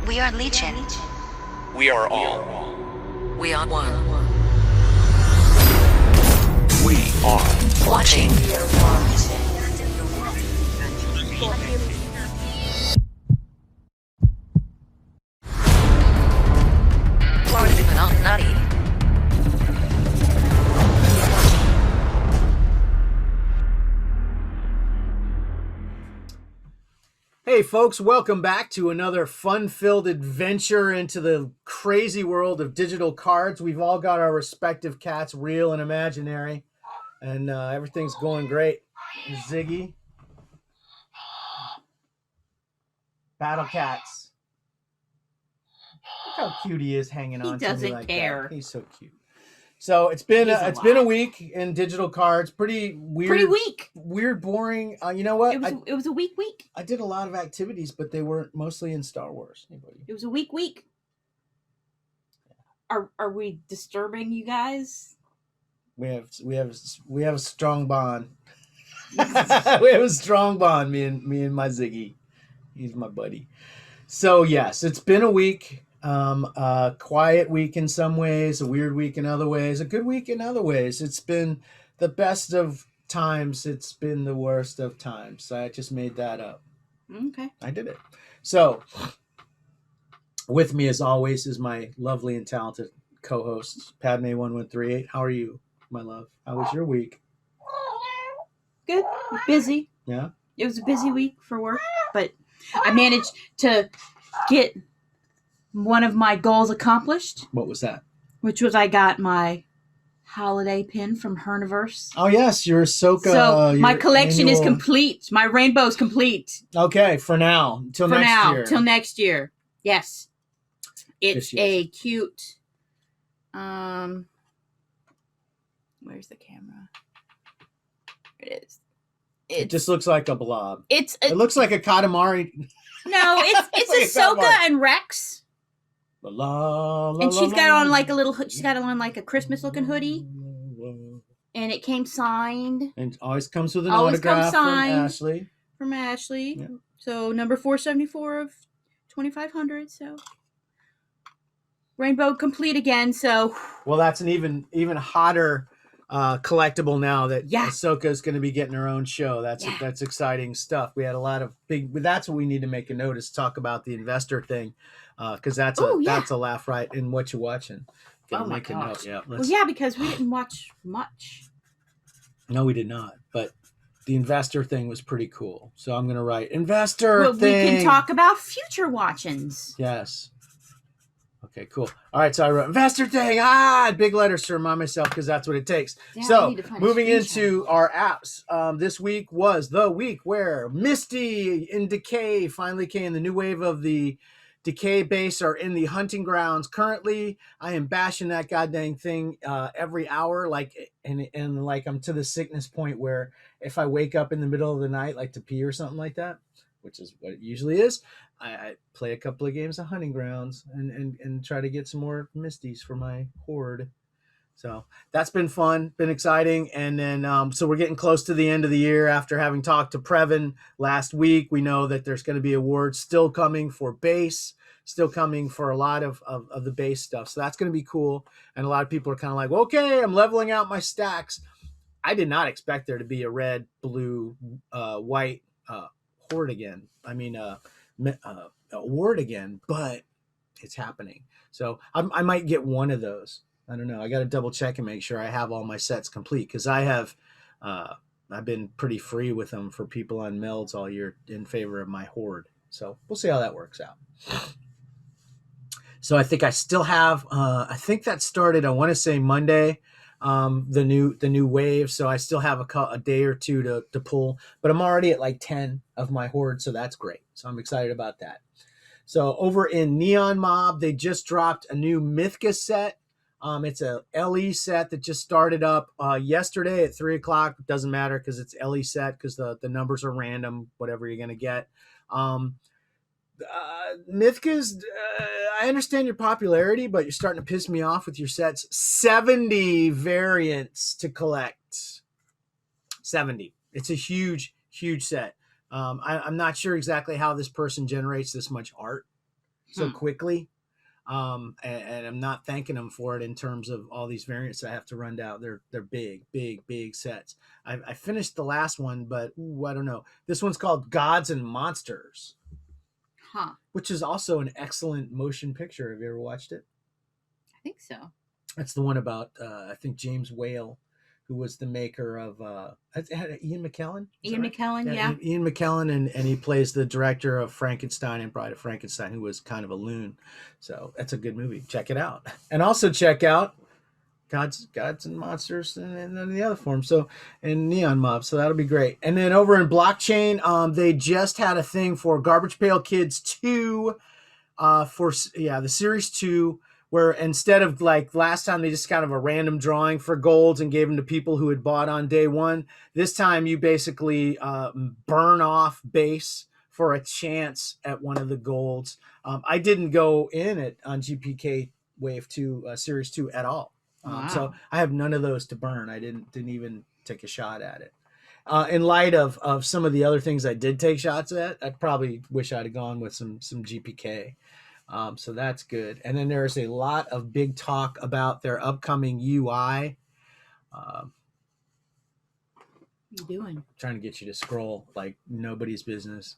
We are Legion. We are all. We are one. We are Watching. Florida not nutty. Hey folks, welcome back to another fun-filled adventure into the crazy world of digital cards. We've all got our respective cats, real and imaginary, and everything's going great. Ziggy. Battle Cats. Look how cute he is hanging on to me doesn't like care. that. He's so cute. So it's been He's been a alive. week in digital cards. Pretty weird. Pretty weak. Weird, boring. You know what? It was a weak week. I did a lot of activities, but they weren't mostly in Star Wars. Anybody? It was a weak week. Are we disturbing you guys? We have a strong bond. We have a strong bond. Me and my Ziggy. He's my buddy. So yes, it's been a week. A quiet week in some ways, a weird week in other ways, a good week in other ways. It's been the best of times. It's been the worst of times. I just made that up. Okay. I did it. So with me as always is my lovely and talented co-host, Padme1138. How are you, my love? How was your week? Good. Busy. Yeah. It was a busy week for work, but I managed to get one of my goals accomplished, What was that? which was I got my holiday pin from Herniverse. Oh yes, your Ahsoka. So my your collection is annual- complete. My rainbow's complete. Okay, for now. Till For next now, year. till next year. Yes. It's This year. a cute where's the camera? It is. It just looks like a blob. It looks like a Katamari. no, it's Like a Ahsoka Katamari. and Rex. La, la, And la, she's la, got on la. like she's got on like a Christmas looking hoodie. And it came signed And always comes with an Always autograph comes signed. from Ashley. from Ashley. Yeah. So number 474 of 2500. So rainbow complete again. So Well, that's an even hotter collectible now that Yeah. Ahsoka is going to be getting her own show. That's Yeah. that's exciting stuff. We had a lot of big. That's what we need to make a notice. Talk about the investor thing, because that's Oh, yeah. that's a laugh right in what you're watching. Gotta Oh, my make a note. gosh. Yeah. well, yeah, because we didn't watch much. No, we did not. But the investor thing was pretty cool. So I'm going to write investor Well, thing. we can talk about future watchings. Yes. Okay, cool. All right, so I wrote investor thing. Big letters to remind myself because that's what it takes. Yeah, I So need to find a moving screenshot. into our apps, this week was the week where Misty and Decay finally came. The new wave of the Decay base are in the hunting grounds. Currently, I am bashing that goddamn thing every hour, and like I'm to the sickness point where if I wake up in the middle of the night, like to pee or something like that, which is what it usually is, I play a couple of games of hunting grounds and try to get some more Misties for my horde. So that's been fun, been exciting. And then, so we're getting close to the end of the year after having talked to Previn last week. We know that there's going to be awards still coming for base, still coming for a lot of the base stuff. So that's going to be cool. And a lot of people are kind of like, well, okay, I'm leveling out my stacks. I did not expect there to be a red, blue, white horde again. I mean, award again, but it's happening. So I might get one of those. I don't know. I got to double check and make sure I have all my sets complete because I've been pretty free with them for people on melds all year in favor of my horde. So we'll see how that works out. So I think I still have. I think that started. I want to say Monday. The new wave. So I still have a day or two to pull, but I'm already at like 10 of my horde. So that's great. So I'm excited about that. So over in Neon Mob, they just dropped a new Mythika set. It's a LE set that just started up yesterday at 3:00. It doesn't matter because it's LE set because the numbers are random, whatever you're going to get. Mythika's, I understand your popularity, but you're starting to piss me off with your sets. 70 variants to collect. 70. It's a huge set. I'm not sure exactly how this person generates this much art. so quickly. And I'm not thanking them for it in terms of all these variants I have to run down. They're big sets. I finished the last one, but I don't know. This one's called Gods and Monsters, which is also an excellent motion picture. Have you ever watched it? I think so. That's the one about I think James Whale, who was the maker of it had Ian McKellen. Ian McKellen, yeah. Ian McKellen, and he plays the director of Frankenstein and Bride of Frankenstein, who was kind of a loon. So that's a good movie. Check it out, and also check out Gods and Monsters and then the other form. So and Neon Mob. So that'll be great. And then over in Blockchain, they just had a thing for Garbage Pail Kids 2, the series 2. Where instead of like last time they just kind of a random drawing for golds and gave them to people who had bought on day one, this time you basically burn off base for a chance at one of the golds. I didn't go in it on GPK Wave 2 Series 2 at all. Wow. So I have none of those to burn. I didn't even take a shot at it. In light of some of the other things I did take shots at, I probably wish I'd have gone with some GPK. So that's good. And then there's a lot of big talk about their upcoming UI. What are you doing? Trying to get you to scroll like nobody's business.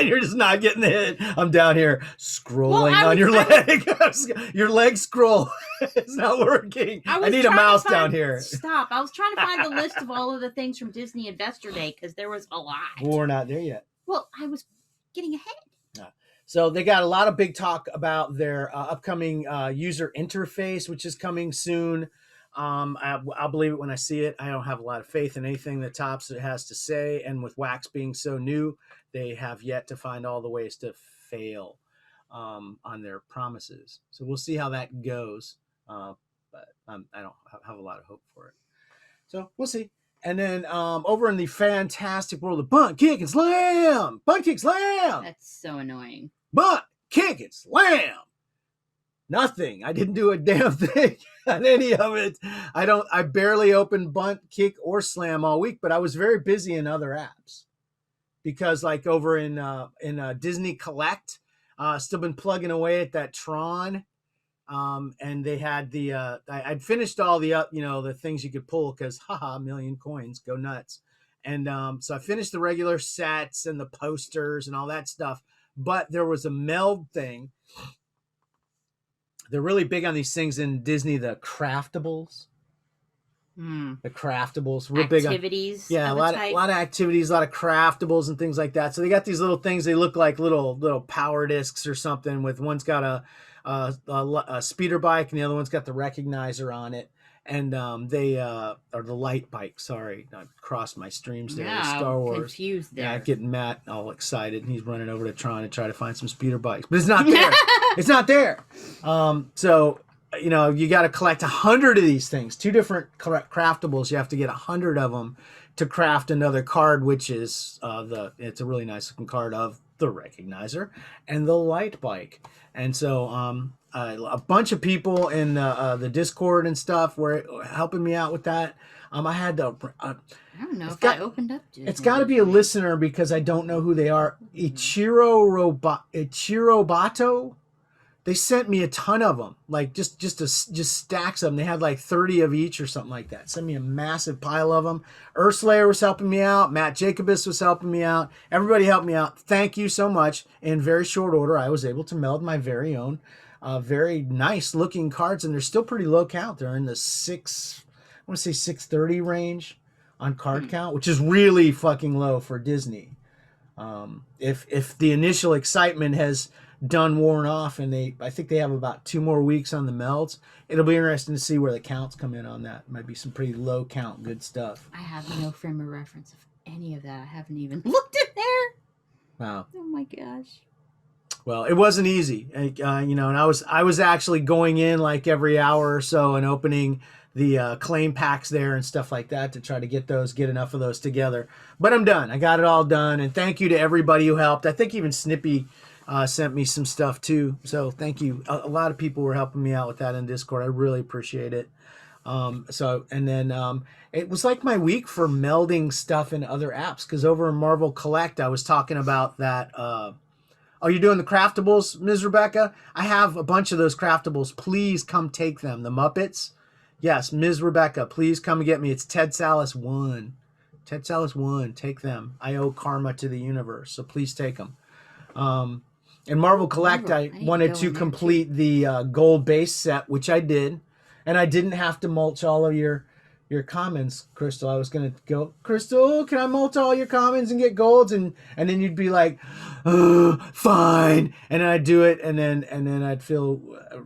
You're just not getting the hit. I'm down here scrolling on your leg. Your leg scroll. It's not working. I need a mouse down here. Stop. I was trying to find the list of all of the things from Disney Investor Day because there was a lot. Well, we're not there yet. Well, I was getting ahead. So they got a lot of big talk about their upcoming user interface, which is coming soon. I'll believe it when I see it. I don't have a lot of faith in anything that Tops has to say. And with Wax being so new, they have yet to find all the ways to fail on their promises. So we'll see how that goes. But I don't have a lot of hope for it. So we'll see. And then over in the fantastic world of Bunt, Kick, and Slam. Bunt, Kick, Slam. That's so annoying. Bunt, Kick, and Slam. Nothing. I didn't do a damn thing on any of it. I barely opened Bunt, Kick, or Slam all week, but I was very busy in other apps. Because like over in Disney Collect, still been plugging away at that Tron. And they had I'd finished all the the things you could pull because a million coins, go nuts. And so I finished the regular sets and the posters and all that stuff. But there was a meld thing. They're really big on these things in Disney, the craftables. The craftables, real big activities. Yeah, a lot of activities, a lot of craftables and things like that. So they got these little things. They look like little power discs or something. With one's got a speeder bike and the other one's got the recognizer on it. And they are the light bike. Sorry, I crossed my streams there. Yeah, Star Wars. Confused there. Yeah, getting Matt all excited, and he's running over to Tron to try to find some speeder bikes, but it's not there. It's not there. So you got to collect 100 of these things. 2 different craftables. You have to get 100 of them to craft another card, which is it's a really nice looking card of the recognizer and the light bike. And so a bunch of people in the Discord and stuff were helping me out with that. I had to. I don't know if I opened up. It's got to be a listener because I don't know who they are. Ichiro Bato. They sent me a ton of them, like just stacks of them. They had like 30 of each or something like that. Sent me a massive pile of them. Urslayer was helping me out. Matt Jacobus was helping me out. Everybody helped me out. Thank you so much. In very short order, I was able to meld my very own, very nice looking cards, and they're still pretty low count. They're in the 630 range on card count, which is really fucking low for Disney. If the initial excitement has worn off, and I think they have about 2 more weeks on the melds, it'll be interesting to see where the counts come in on that. Might be some pretty low count good stuff. I have no frame of reference of any of that. I haven't even looked in there. Wow. Oh my gosh. Well, it wasn't easy, and I was actually going in like every hour or so and opening the claim packs there and stuff like that to try to get enough of those together. But I'm done. I got it all done, and thank you to everybody who helped. I think even Snippy sent me some stuff too. So thank you. A lot of people were helping me out with that in Discord. I really appreciate it. It was like my week for melding stuff in other apps, because over in Marvel Collect, I was talking about that Oh, you're doing the craftables, Ms. Rebecca? I have a bunch of those craftables. Please come take them. The Muppets. Yes, Ms. Rebecca, please come and get me. It's Tedsallis 1. Tedsallis 1. Take them. I owe karma to the universe, so please take them. And Marvel Collect, I wanted to complete the gold base set, which I did. And I didn't have to mulch all of your comments, Crystal. I was going to go, Crystal, can I mulch all your comments and get golds? And then you'd be like, fine. And then I'd do it, and then I'd feel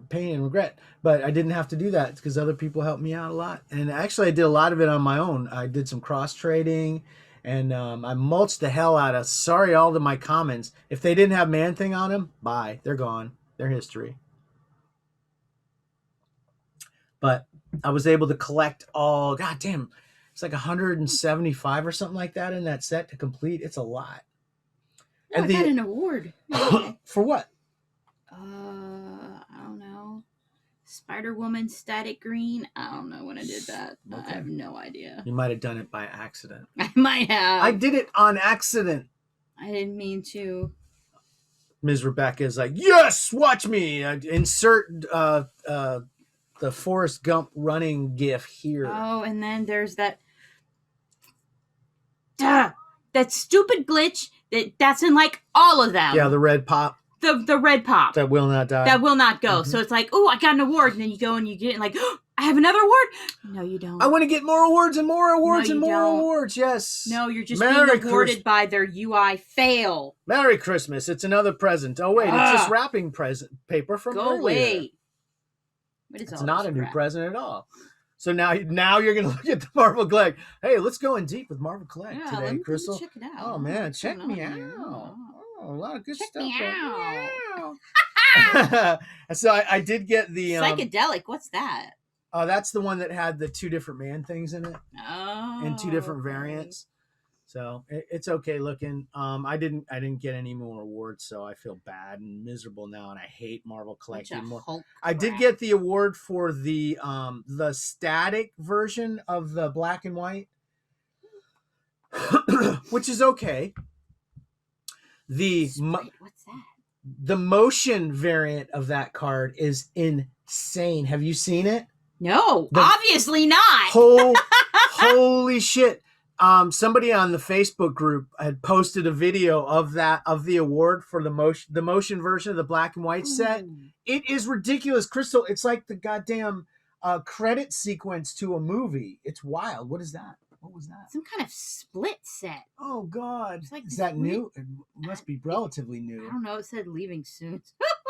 pain and regret. But I didn't have to do that because other people helped me out a lot. And actually, I did a lot of it on my own. I did some cross-trading, and I mulched the hell out of, sorry, all of my comments. If they didn't have Man-Thing on them, bye. They're gone. They're history. But I was able to collect all, god damn, it's like 175 or something like that in that set to complete. It's a lot. Oh, and I got an award. For what? I don't know. Spider-Woman Static Green. I don't know when I did that. Okay. I have no idea. You might have done it by accident. I might have. I did it on accident. I didn't mean to. Ms. Rebecca is like, yes, watch me. Insert the Forrest Gump running gif here. Oh, and then there's that stupid glitch that's in like all of them. Yeah, the red pop. The red pop. That will not die. That will not go. Mm-hmm. So it's like, oh, I got an award. And then you go and you get it and like, oh, I have another award? No, you don't. I want to get more awards and more awards and more awards. Yes. No, you're just being awarded by their UI fail. Merry Christmas. It's another present. Oh, wait. It's just wrapping paper from earlier. Go away. It's not a new present at all. So now you're going to look at the Marvel Collect. Hey, let's go in deep with Marvel Collect today, Crystal. Check it out. Oh, man. Check me out. Oh, a lot of good stuff. Check me out. So I did get the... Psychedelic. What's that? That's the one that had the 2 different Man-Things in it. Oh. In 2 different variants. So it's okay looking. I didn't get any more awards, so I feel bad and miserable now, and I hate Marvel Collect more. I did get the award for the static version of the black and white, which is okay. What's that? The motion variant of that card is insane. Have you seen it? No, obviously not. Holy shit. Somebody on the Facebook group had posted a video of the award for the motion version of the black and white set. It is ridiculous, Crystal. It's like the goddamn credit sequence to a movie. It's wild. What is that? What was that? Some kind of split set. Oh God. Like is that new? It must be relatively new. I don't know. It said leaving soon.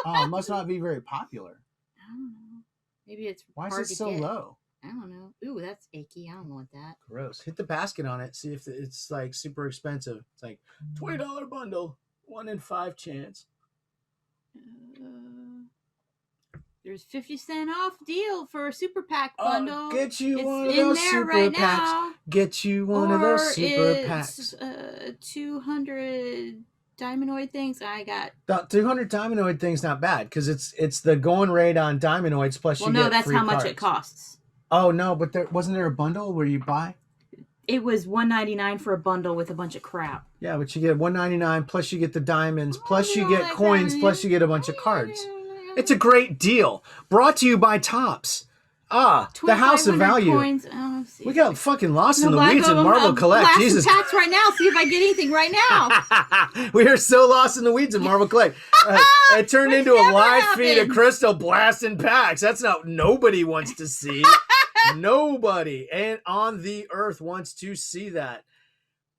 Oh, it must not be very popular. I don't know. Maybe it's why hard is it to so get. low? I don't know. Ooh, that's achy. I don't want that. Gross. Hit the basket on it. See if it's like super expensive. It's like $20 bundle, 1 in 5 chance. There's 50% off deal for a super pack bundle. Get you one of those super packs. Get you one of those super packs. 200 Diamondoid things. I got the 200 Diamondoid things. Not bad because it's the going rate on Diamondoids plus you get that's free how cards. much it costs. Oh no, but wasn't there a bundle where you buy? It was $199 for a bundle with a bunch of crap. Yeah, but you get $199 plus you get the diamonds plus you get coins plus you get a bunch of cards. It's a great deal. Brought to you by Topps. The House of Value. Coins. We got fucking lost in the weeds in Marvel Collect. Jesus. Packs right now. See if I get anything right now. We are so lost in the weeds in Marvel Collect. It turned into a live feed of Crystal blasting packs. That's not nobody wants to see. Nobody and on the earth wants to see that.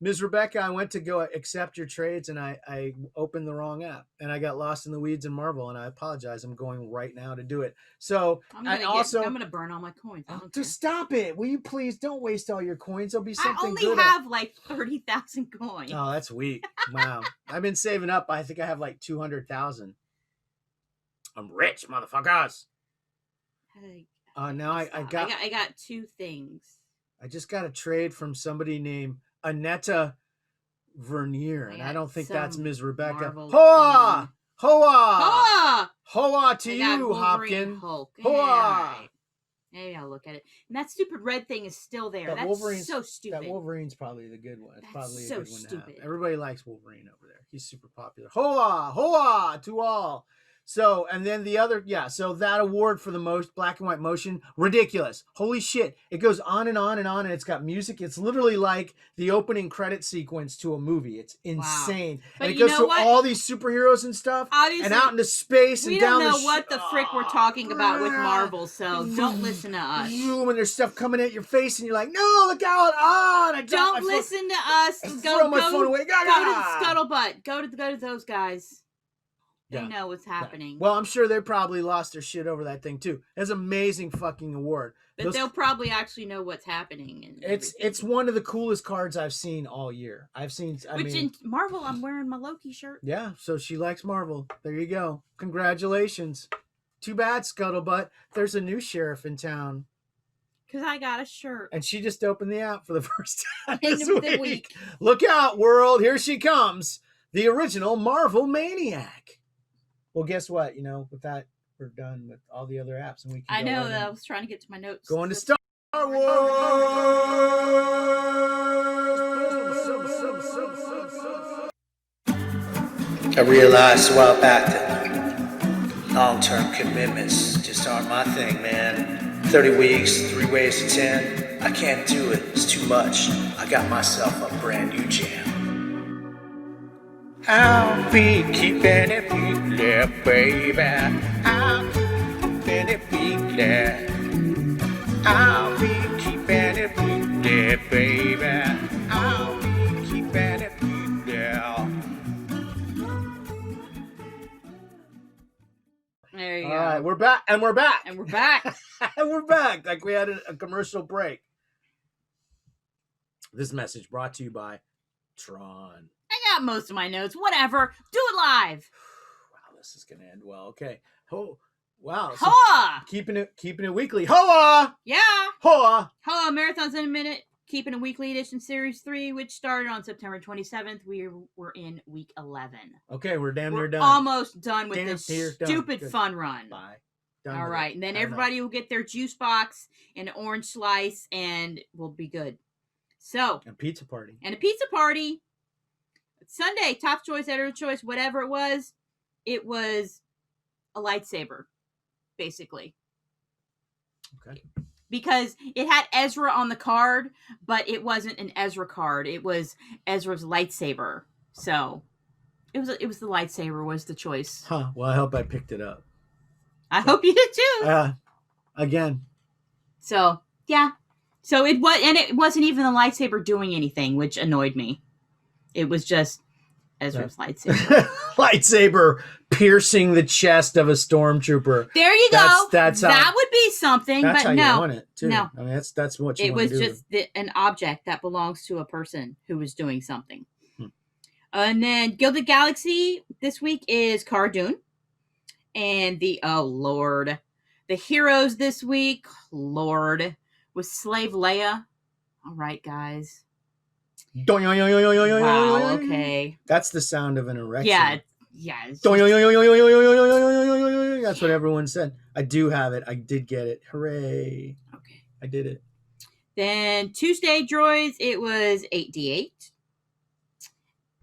Ms. Rebecca, I went to go accept your trades and I opened the wrong app and I got lost in the weeds in Marvel and I apologize. I'm going right now to do it. So I'm going to burn all my coins. Just stop it. Will you please don't waste all your coins. There'll be something good. I only have like 30,000 coins. Oh, that's weak. Wow. I've been saving up. I think I have like 200,000. I'm rich, motherfuckers. Now I got 2 things. I just got a trade from somebody named Annetta Vernier, and I don't think that's Ms. Rebecca. Hoa! Hoa! Hoa to you, Hopkin. Hulk. Hoa! Maybe I'll look at it. And that stupid red thing is still there. That That's Wolverine's so stupid. That Wolverine's probably the good one. It's That's probably a so good one to stupid. have. Everybody likes Wolverine over there. He's super popular. Hola, hola to all. So, and then the other, so that award for the most black and white motion, ridiculous. Holy shit. It goes on and on and on, and it's got music. It's literally like the opening credit sequence to a movie. It's insane. But and it you goes know through what? all these superheroes and stuff, Obviously, and out into space we and down don't know the what the frick we're talking about with Marvel, so don't listen to us. Zoom, and there's stuff coming at your face, and you're like, no, look out! Ah, and I don't listen to us. Throw my phone away. Go to the scuttlebutt. Go to those guys. They know what's happening. Yeah. Well, I'm sure they probably lost their shit over that thing too. It's an amazing fucking award. But they'll probably actually know what's happening. And it's one of the coolest cards I've seen all year. In Marvel, I'm wearing my Loki shirt. Yeah, so she likes Marvel. There you go. Congratulations. Too bad, Scuttlebutt. There's a new sheriff in town. Because I got a shirt. And she just opened the app for the first time in this the week. Look out, world. Here she comes. The original Marvel Maniac. Well, guess what? With that, we're done with all the other apps. And we can I know that I was trying to get to my notes. Going to Star Wars. I realized a while back that long-term commitments just aren't my thing, man. 30 weeks, 3 ways to 10. I can't do it. It's too much. I got myself a brand new jam. I'll be keeping it weekly, baby. I'll be keeping it weekly. I'll be keeping it weekly, baby. I'll be keeping it weekly. There you All go. right, we're back. And we're back. And we're back. And we're back. Like we had a commercial break. This message brought to you by Tron. I got most of my notes. Whatever. Do it live. Wow, this is gonna end well. Okay. Oh, wow. So Hoa! keeping it weekly. Hoa! Yeah. Hoa! Hoa! Marathons in a minute. Keeping a weekly edition series 3, which started on September 27th. We're in week 11. Okay, we're damn near We're done. almost done with Damn this near done. stupid Good. fun run. Bye. Done All with right, it. and then I know. everybody will get their juice box and an orange slice, and we'll be good. So, And pizza party. and a pizza party. Sunday, top choice, editor choice, whatever it was a lightsaber, basically. Okay. Because it had Ezra on the card, but it wasn't an Ezra card. It was Ezra's lightsaber. So it was the lightsaber was the choice. Huh. Well, I hope I picked it up. I hope you did too. Again. So yeah. So it wasn't even the lightsaber doing anything, which annoyed me. It was just Ezra's lightsaber. Lightsaber piercing the chest of a stormtrooper. There you go. That's how, that would be something, that's but how no. you want it too. No. I mean, that's what you It want was to do. just an object that belongs to a person who was doing something. And then Gilded Galaxy this week is Cardoon. And the heroes this week, Lord, was Slave Leia. All right, guys. Wow, okay. That's the sound of an erection. Yeah. That's what everyone said. I do have it. I did get it. Hooray. Okay. I did it. Then Tuesday droids, it was 8d8.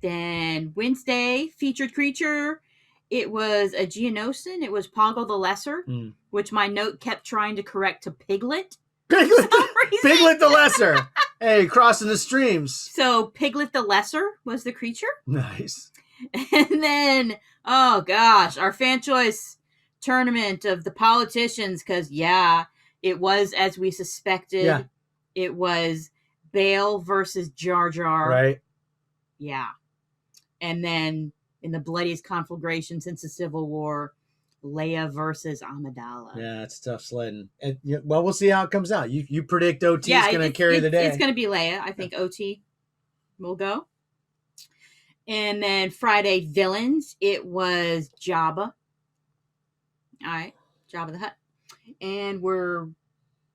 Then Wednesday featured creature, it was a Geonosian. It was Poggle the Lesser, which my note kept trying to correct to Piglet. Piglet the Lesser. Hey, crossing the streams. So Piglet the Lesser was the creature. Nice. And then, oh gosh, our fan choice tournament of the politicians, because it was as we suspected. Yeah. It was Bale versus Jar Jar. Right. Yeah. And then in the bloodiest conflagration since the Civil War, Leia versus Amidala. Yeah, it's tough sledding. And, well, we'll see how it comes out. You predict OT is going to carry the day. It's going to be Leia. I think OT will go. And then Friday villains, it was Jabba. All right, Jabba the Hutt. And we're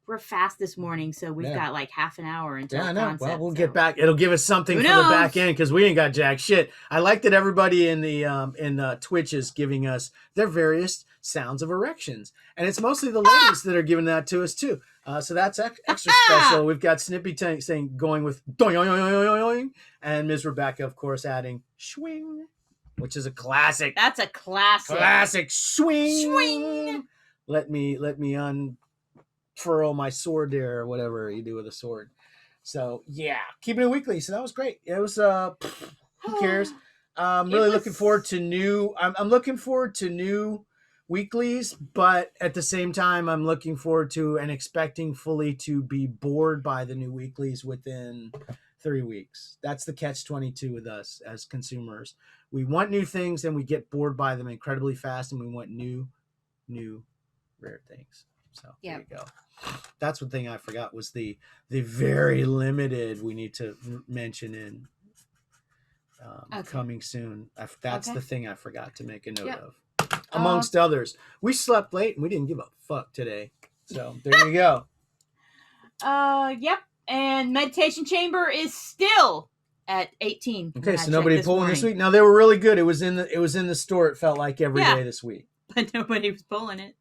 we're fast this morning, so we've got like half an hour until I know. concept, Well, we'll so. get back. It'll give us something Who for the knows? back end because we ain't got jack shit. I like that everybody in the Twitch is giving us their various sounds of erections, and it's mostly the ladies that are giving that to us too. So that's extra special. We've got Snippy saying going with doing, and Ms. Rebecca, of course, adding swing, which is a classic. That's a classic. Classic swing. Swing. Let me unfurl my sword there, or whatever you do with a sword. So yeah, keeping it weekly. So that was great. It was who cares? I'm really looking forward to new. I'm looking forward to new weeklies, but at the same time, I'm looking forward to and expecting fully to be bored by the new weeklies within 3 weeks. That's the catch-22 with us as consumers. We want new things and we get bored by them incredibly fast, and we want new rare things. So there you go. That's one thing I forgot was the very limited we need to mention in coming soon. That's the thing I forgot to make a note of. Amongst others, we slept late and we didn't give a fuck today. So there you go. Yep. And meditation chamber is still at 18. Okay, so nobody pulling this week. Now they were really good. It was in the store. It felt like every day this week. But nobody was pulling it.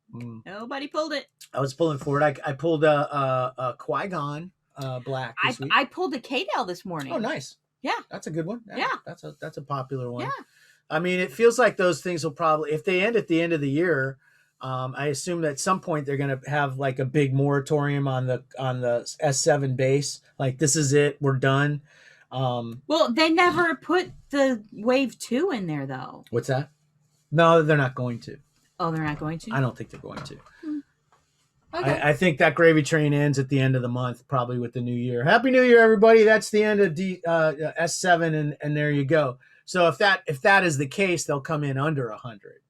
Nobody pulled it. I was pulling for it. I pulled a Qui-Gon black this week. I pulled a K-Dell this morning. Oh, nice. Yeah. That's a good one. Yeah. That's a popular one. Yeah. I mean, it feels like those things will probably, if they end at the end of the year, I assume that at some point they're going to have like a big moratorium on the S7 base. Like, this is it. We're done. Well, they never put the Wave 2 in there, though. What's that? No, they're not going to. Oh, they're not going to? I don't think they're going to. Okay. I think that gravy train ends at the end of the month, probably with the new year. Happy New Year, everybody. That's the end of S7, and there you go. So if that is the case, they'll come in under 100.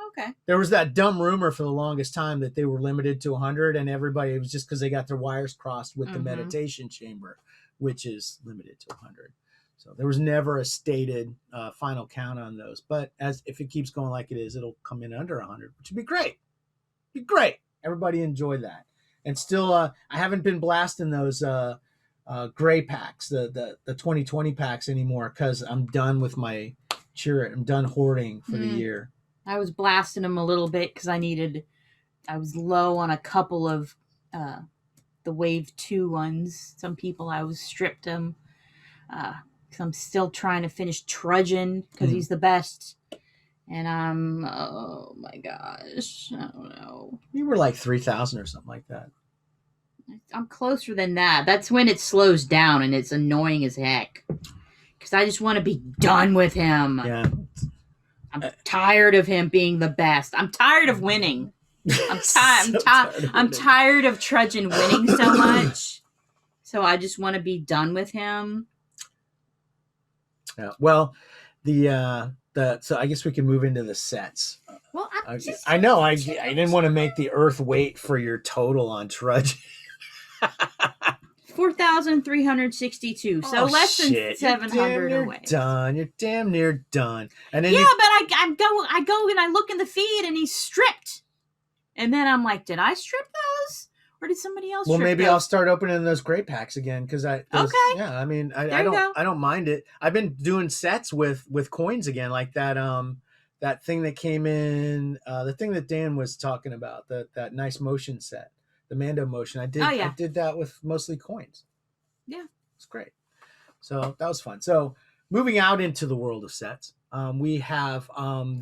Okay. There was that dumb rumor for the longest time that they were limited to 100, and everybody, it was just because they got their wires crossed with the meditation chamber, which is limited to 100. So there was never a stated final count on those. But if it keeps going like it is, it'll come in under 100, which would be great. Be great. Everybody enjoy that. And still, I haven't been blasting those gray packs, the 2020 packs anymore, because I'm done with my I'm done hoarding for the year. I was blasting them a little bit because I was low on a couple of the Wave 2 ones. Some people I was stripped them. Because I'm still trying to finish Trudgeon because he's the best. And I'm, oh my gosh, I don't know. You were like 3,000 or something like that. I'm closer than that. That's when it slows down and it's annoying as heck. Because I just want to be done with him. Yeah. I'm tired of him being the best. I'm tired of winning. I'm tired of Trudgeon winning so much. So I just want to be done with him. Yeah. Well, so I guess we can move into the sets. Well, I know I didn't want to make the Earth wait for your total on Trudge. 4,362. So less than 700 away. You're damn near done. And then but I go and I look in the feed and he's stripped. And then I'm like, did I strip those? Or did somebody else? Well, maybe I'll start opening those gray packs again because okay. Yeah, I mean, I don't mind it. I've been doing sets with coins again, like that thing that came in, the thing that Dan was talking about, that nice motion set, the Mando motion. I did that with mostly coins. Yeah, it's great. So that was fun. So moving out into the world of sets. We have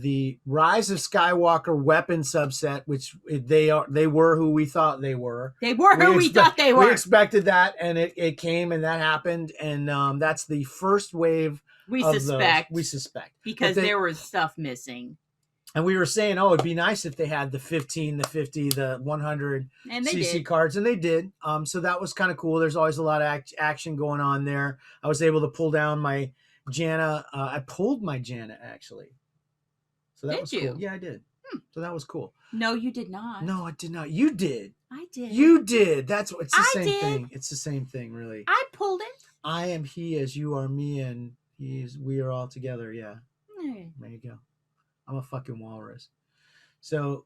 the Rise of Skywalker weapon subset, which they were who we thought they were. They were who we thought they were. We expected that, and it came, and that happened, and that's the first wave. We suspect because there was stuff missing. And we were saying, it'd be nice if they had the 15, the 50, the 100 CC cards, and they did. So that was kind of cool. There's always a lot of action going on there. I was able to pull down my Janna. I pulled my Janna actually. So that was cool. Yeah, I did. So that was cool. No, you did not. No, I did not. You did. I did. You did. It's the same thing. It's the same thing, really. I pulled it. I am he as you are me, and we are all together. Yeah. There you go. I'm a fucking walrus. So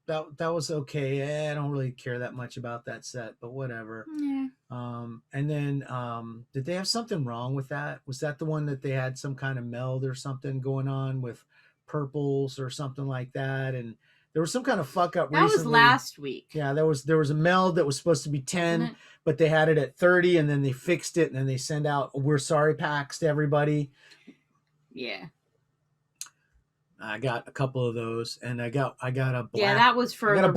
that was okay. I don't really care that much about that set, but whatever. Yeah. And then did they have something wrong with that? Was that the one that they had some kind of meld or something going on with purples or something like that? And there was some kind of fuck up That recently. was last week. Yeah, there was a meld that was supposed to be 10, but they had it at 30, and then they fixed it, and then they send out "we're sorry" packs to everybody. Yeah. I got a couple of those, and I got a black. Yeah, that was for the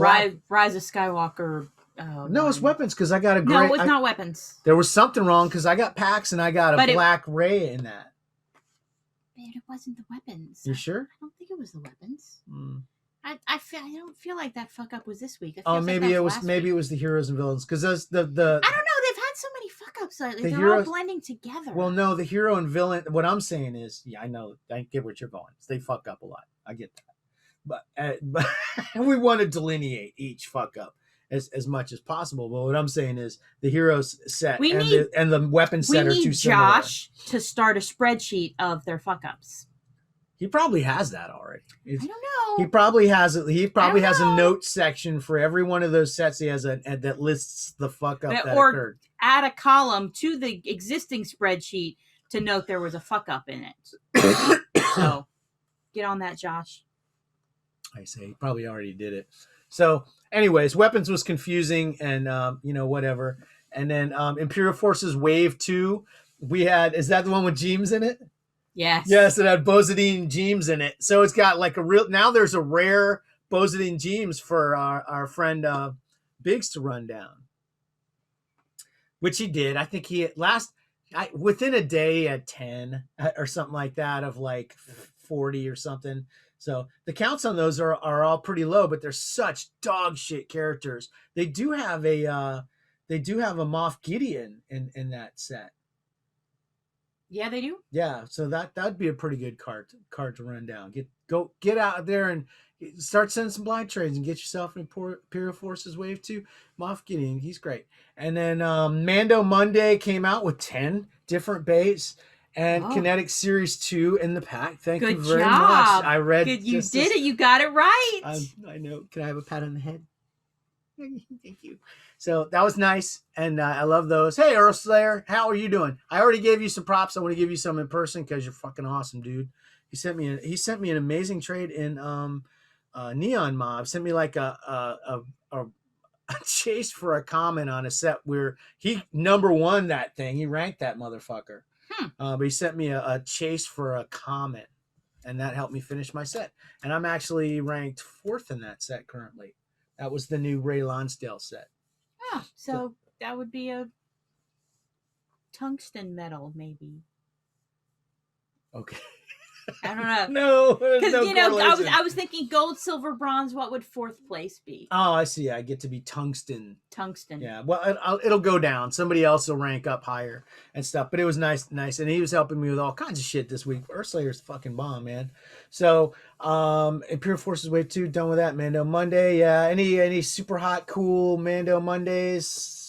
Rise of Skywalker. No, it's weapons because I got a gray. No, it's not weapons. There was something wrong because I got packs and I got a black ray in that. But it wasn't the weapons. You sure? I don't think it was the weapons. Mm. I don't feel like that fuck up was this week. Maybe it was the heroes and villains because the I don't know. They've had so many fuck ups lately. They're all blending together. Well, no, the hero and villain. What I'm saying is, yeah, I know. I get what you're going. They fuck up a lot. I get that, but we want to delineate each fuck up as much as possible. But what I'm saying is, the heroes set and the weapon set are too similar. We need Josh to start a spreadsheet of their fuck ups. He probably has that already. I don't know. He probably has it. He probably has a note section for every one of those sets. He has that lists the fuck up that occurred. Add a column to the existing spreadsheet to note there was a fuck up in it. So get on that, Josh. I say he probably already did it. So, anyways, weapons was confusing and whatever. And then Imperial Forces Wave 2, we had. Is that the one with Jeems in it? Yes. Yes, it had Bozadine Jeems in it. So it's got like now there's a rare Bozadine Jeems for our friend Biggs to run down. Which he did. I think he within a day he had 10 or something like that of like 40 or something. So the counts on those are all pretty low, but they're such dog shit characters. They do have a Moff Gideon in that set. Yeah, they do. Yeah, so that'd be a pretty good card to run down. Get out there and start sending some blind trades and get yourself an Imperial Forces Wave 2. Moff Gideon, he's great. And then Mando Monday came out with 10 different baits and Kinetic Series 2 in the pack. Thank you very much. I read. Good, you did it. You got it right. I know. Can I have a pat on the head? Thank you. So that was nice, and I love those. Hey, Earl Slayer, how are you doing? I already gave you some props. I want to give you some in person because you're fucking awesome, dude. He sent me an amazing trade in Neon Mob. Sent me like a chase for a comment on a set where he number one that thing. He ranked that motherfucker. But he sent me a chase for a comment, and that helped me finish my set. And I'm actually ranked 4th in that set currently. That was the new Ray Lonsdale set. Oh, so that would be a tungsten metal, maybe. Okay. I don't know. No, because I was thinking gold, silver, bronze. What would 4th place be? Oh, I see. I get to be tungsten. Tungsten. Yeah. Well, it'll go down. Somebody else will rank up higher and stuff. But it was nice, and he was helping me with all kinds of shit this week. Earthslayer's fucking bomb, man. So, Imperial Forces Wave 2, done with that. Mando Monday. Yeah. Any super hot, cool Mando Mondays?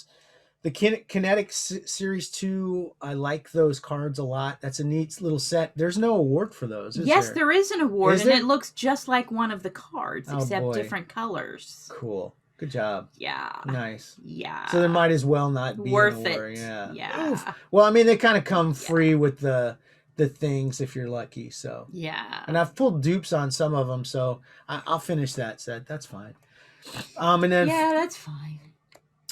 The Kinetic Series 2, I like those cards a lot. That's a neat little set. There's no award for those, is there is an award, and it looks just like one of the cards, except different colors. Cool. Good job. Yeah. Nice. Yeah. So there might as well not be worth an award. it. Yeah. Oof. Well, I mean, they kind of come free with the things if you're lucky. So yeah. And I've pulled dupes on some of them, so I'll finish that set. That's fine. And then that's fine.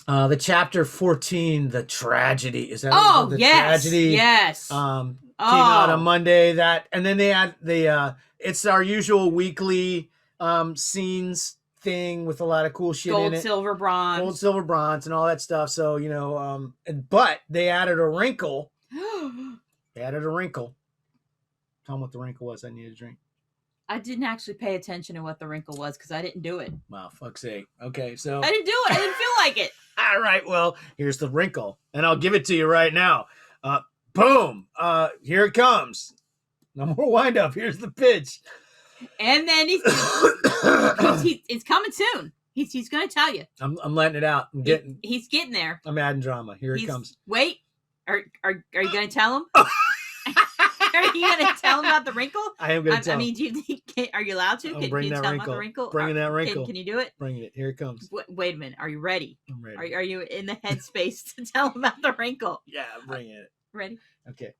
The chapter 14, the tragedy. Is that the yes, tragedy? Yes. Came out on Monday. And then they had it's our usual weekly scenes thing with a lot of cool shit in it. Gold, silver, bronze, and all that stuff. So but they added a wrinkle. Tell them what the wrinkle was. I need a drink. I didn't actually pay attention to what the wrinkle was because I didn't do it. Wow, fuck's sake. Okay, so I didn't do it. I didn't feel like it. All right, well, here's the wrinkle, and I'll give it to you right now. Boom! Here it comes. No more wind up. Here's the pitch. And then it's coming soon. He's going to tell you. I'm letting it out. He's getting there. I'm adding drama. Here it comes. Wait, are you going to tell him? you gonna tell him about the wrinkle? I am gonna tell. I mean, do you think? Are you allowed to? I'll Can bring you that tell him wrinkle. about the wrinkle? Bringing that wrinkle. Can you do it? Bringing it. Here it comes. Wait a minute. Are you ready? I'm ready. Are you in the headspace to tell him about the wrinkle? Yeah, I'm bringing it. Ready? Okay.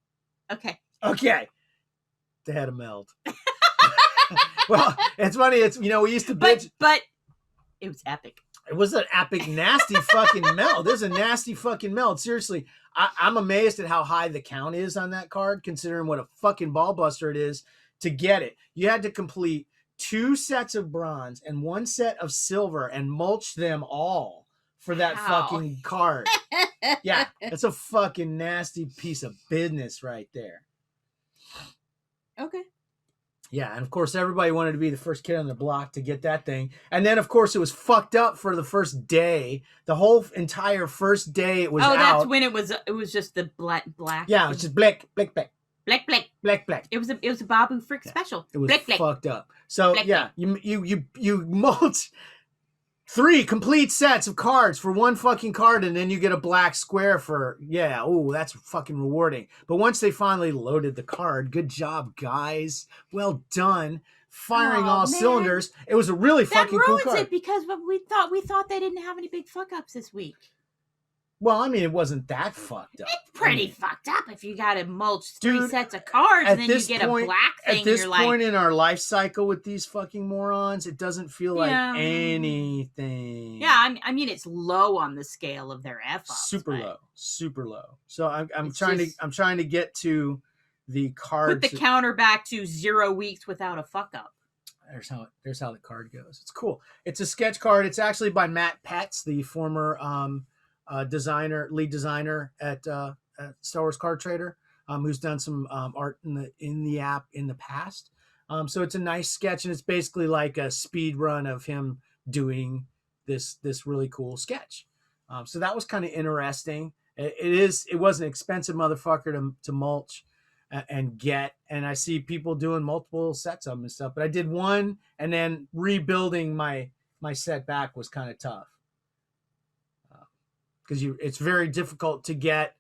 Okay. They had a meld. Well, it's funny. It's we used to bitch. But it was epic. It was an epic, nasty fucking meld. There's a nasty fucking meld. Seriously, I'm amazed at how high the count is on that card, considering what a fucking ball buster it is to get it. You had to complete 2 sets of bronze and 1 set of silver and mulch them all for that fucking card. Yeah, it's a fucking nasty piece of business right there. Okay. Yeah, and of course everybody wanted to be the first kid on the block to get that thing. And then of course it was fucked up for the first day. The whole entire first day it was out. That's when it was just the black. Yeah, it was just black. Black. It was a Babu Frick special. It was black. fucked up. So black. Yeah, you mulch 3 complete sets of cards for 1 fucking card, and then you get a black square for that's fucking rewarding. But once they finally loaded the card, good job, guys. Well done. Firing all cylinders. It was a really fucking cool card. That ruins it because we thought they didn't have any big fuck ups this week. Well, I mean, it wasn't that fucked up. It's pretty fucked up if you got to mulch 3 sets of cards and then you get a black thing. At this point in our life cycle with these fucking morons, it doesn't feel like anything. Yeah, I mean, it's low on the scale of their f-ups. Super low. So I'm trying to get to the card. Put the counter back to 0 weeks without a fuck up. There's how the card goes. It's cool. It's a sketch card. It's actually by Matt Petz, the former lead designer at Star Wars Card Trader, who's done some art in the app in the past. So it's a nice sketch, and it's basically like a speed run of him doing this really cool sketch. So that was kind of interesting. It was an expensive motherfucker to mulch and get, and I see people doing multiple sets of them and stuff. But I did one, and then rebuilding my set back was kind of tough. Because it's very difficult to get.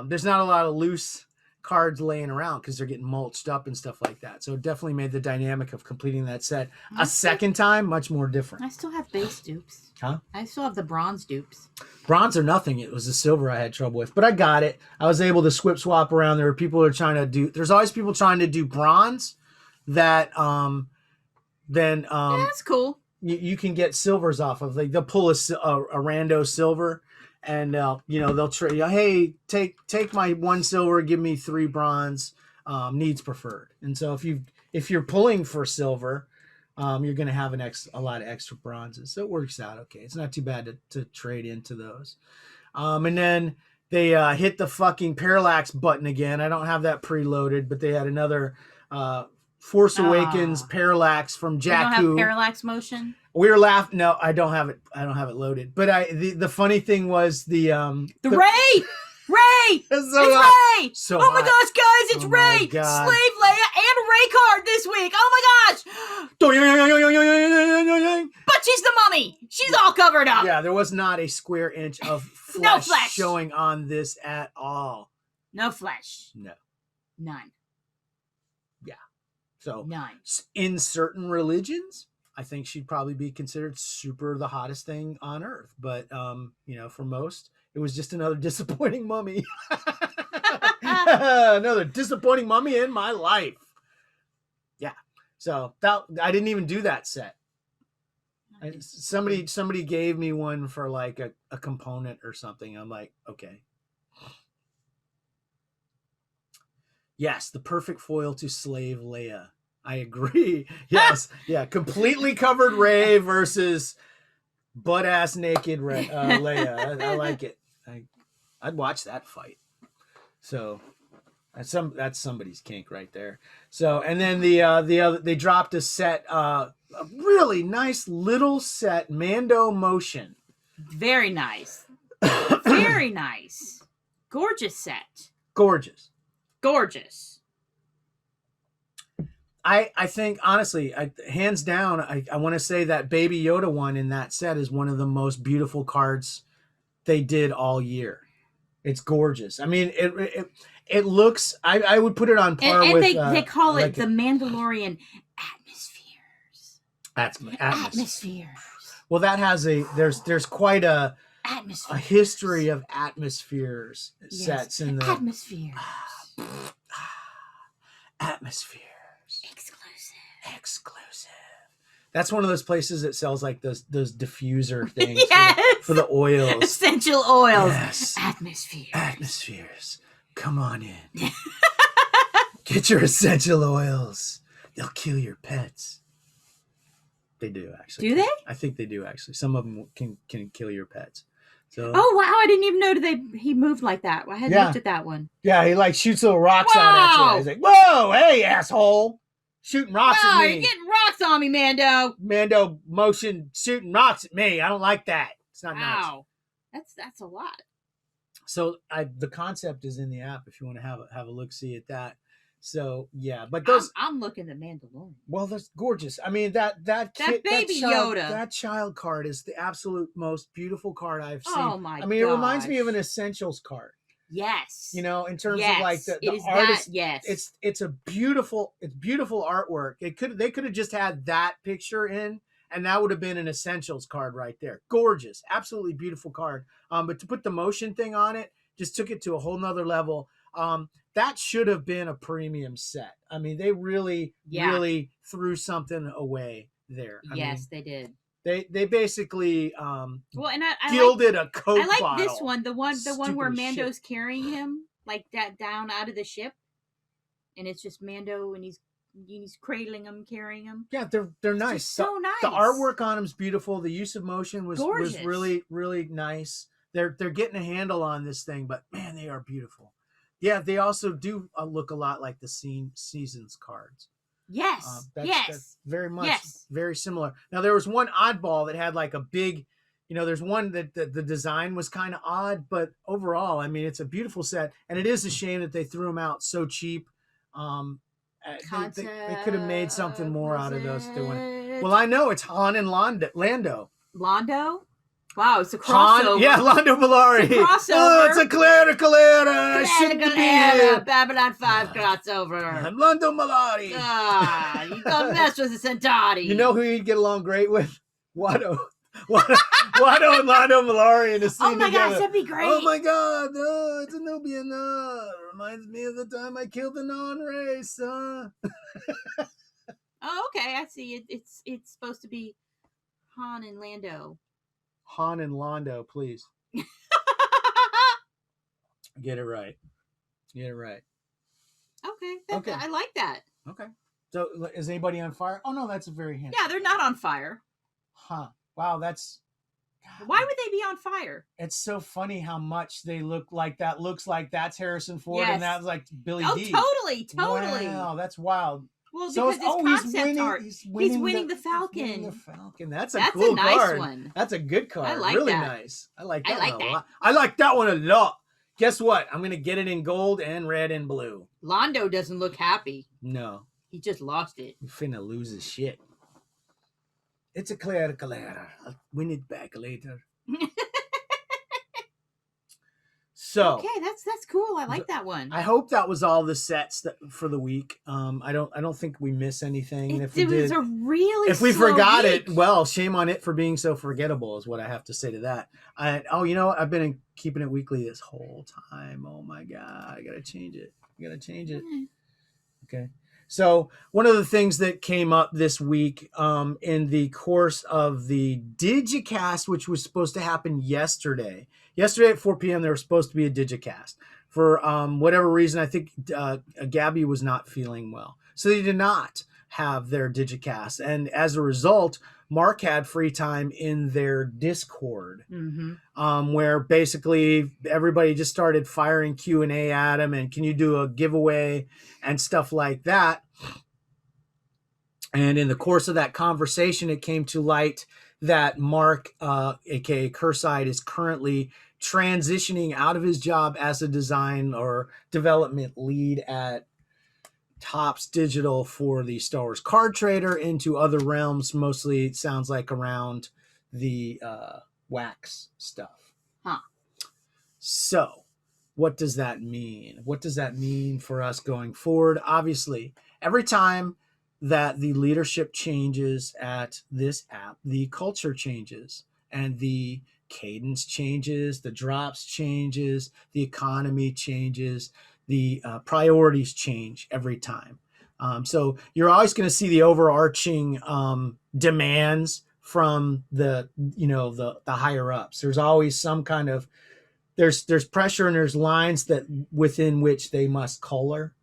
There's not a lot of loose cards laying around because they're getting mulched up and stuff like that. So it definitely made the dynamic of completing that set a second time much more different. I still have base dupes. Huh? I still have the bronze dupes. Bronze or nothing. It was the silver I had trouble with, but I got it. I was able to swap around. There were people who are trying to do. There's always people trying to do bronze. That that's cool. You can get silvers off of. Like they'll pull a rando silver. And they'll trade. Hey, take my 1 silver, give me 3 bronze. Needs preferred. And so if you're pulling for silver, you're going to have a lot of extra bronzes. So it works out okay. It's not too bad to trade into those. And then they hit the fucking parallax button again. I don't have that preloaded, but they had another Force Awakens parallax from Jakku. You don't have parallax motion? We were laughing. No, I don't have it. I don't have it loaded. But the funny thing was the Ray. It's Ray. So oh my gosh, guys, it's Ray. God. Slave Leia and Ray card this week. Oh my gosh. But she's the mummy. She's all covered up. Yeah, there was not a square inch of flesh, showing on this at all. No flesh. No. None. Yeah. So none. In certain religions, I think she'd probably be considered super the hottest thing on earth. But, for most, it was just another disappointing mummy. Another disappointing mummy in my life. Yeah. So I didn't even do that set. Somebody gave me one for like a component or something. I'm like, okay. Yes, the perfect foil to Slave Leia. I agree. Yes. Yeah. Completely covered Rey versus butt-ass naked Leia. I like it. I'd watch that fight. So that's somebody's kink right there. So, and then the other, they dropped a set, a really nice little set, Mando Motion. Very nice. Very nice. Gorgeous set. Gorgeous. I think, honestly, hands down, I want to say that Baby Yoda one in that set is one of the most beautiful cards they did all year. It's gorgeous. I mean, it looks. I would put it on par and with. they call like it the Mandalorian atmospheres. Atmospheres. Well, that has there's quite a history of atmospheres sets in the atmospheres. Atmospheres. Exclusive. That's one of those places that sells like those diffuser things Yes! for the oils. Essential oils. Yes. Atmospheres. Come on in. Get your essential oils. They'll kill your pets. They do actually. Do they? I think they do actually. Some of them can kill your pets. So. Oh wow! I didn't even know he moved like that. I hadn't looked at that one. Yeah, he like shoots little rocks Whoa! out at you. He's like, "Whoa, hey, asshole! Shooting rocks at me! You're getting rocks on me, Mando! Mando motion shooting rocks at me. I don't like that. It's not nice." Wow, that's a lot. So the concept is in the app if you want to have a look see at that. So yeah, but those I'm looking at Mandalorian. well, that's gorgeous. I mean that kid, baby child, Yoda. that child card is the absolute most beautiful card I've seen. Oh my! I mean, it reminds me of an Essentials card. Yes. You know, in terms of like the artist. Yes. It's beautiful artwork. They could have just had that picture in, and that would have been an Essentials card right there. Gorgeous, absolutely beautiful card. But to put the motion thing on it just took it to a whole nother level. That should have been a premium set. I mean, they really threw something away there. I mean, they did. They basically well, and I gilded a Coke I like bottle. this one, the one where Stupid Mando's shit. carrying him like that down out of the ship, and it's just Mando and he's cradling him, carrying him. Yeah, they're nice. Just so nice. The artwork on them's beautiful. The use of motion was really really nice. They're getting a handle on this thing, but man, they are beautiful. Yeah, they also do look a lot like the seasons cards. Yes. That's very much very similar. Now there was one oddball that had like a big, there's one that the design was kind of odd, but overall, I mean, it's a beautiful set, and it is a shame that they threw them out so cheap. They could have made something more out of those. Well, I know it's Han and Lando. Lando? Wow, it's a crossover. Lando Malari. It's a crossover. Oh, it's a Clara. Babylon 5 crossover. I'm Lando Malari. You don't mess with the Centauri. You know who you'd get along great with? Watto and Lando Malari in a scene together. Gosh, that'd be great. Oh my God, it's a Nubian. Reminds me of the time I killed the non-race. Oh, okay, I see it. It's supposed to be Han and Lando. Han and Lando, please. Get it right. Okay. I like that. Okay. So is anybody on fire? Oh no, that's a very handsome. Yeah, they're not on fire. Huh. Wow, that's. God, why would they be on fire? It's so funny how much they look like that. Looks like that's Harrison Ford and that's like Billy D. Totally. Wow, that's wild. Well, because it's concept art. He's winning the Falcon. He's winning the Falcon. That's a cool nice card. One. That's a good card. I like really that. Nice. I like that one a lot. I like that one a lot. Guess what? I'm gonna get it in gold and red and blue. Londo doesn't look happy. No. He just lost it. He's finna lose his shit. It's a Clara. I'll win it back later. So okay, that's cool. I like that one. I hope that was all the sets for the week. I don't think we miss anything. If we forgot it, well, shame on it for being so forgettable is what I have to say to that. You know what? I've been keeping it weekly this whole time. Oh my God, I gotta change it. Okay. So one of the things that came up this week in the course of the Digicast, which was supposed to happen yesterday at 4 p.m., there was supposed to be a Digicast. For whatever reason, I think Gabby was not feeling well. So they did not have their Digicast. And as a result, Mark had free time in their Discord, where basically everybody just started firing Q&A at him and can you do a giveaway and stuff like that. And in the course of that conversation, it came to light that Mark, aka Curside, is currently transitioning out of his job as a design or development lead at Topps Digital for the Star Wars Card Trader into other realms. Mostly it sounds like around the wax stuff. Huh. So what does that mean? What does that mean for us going forward? Obviously, every time that the leadership changes at this app, the culture changes and the cadence changes, the drops changes, the economy changes, the priorities change every time. So you're always going to see the overarching demands from the higher ups. There's always some kind of there's pressure and there's lines that within which they must color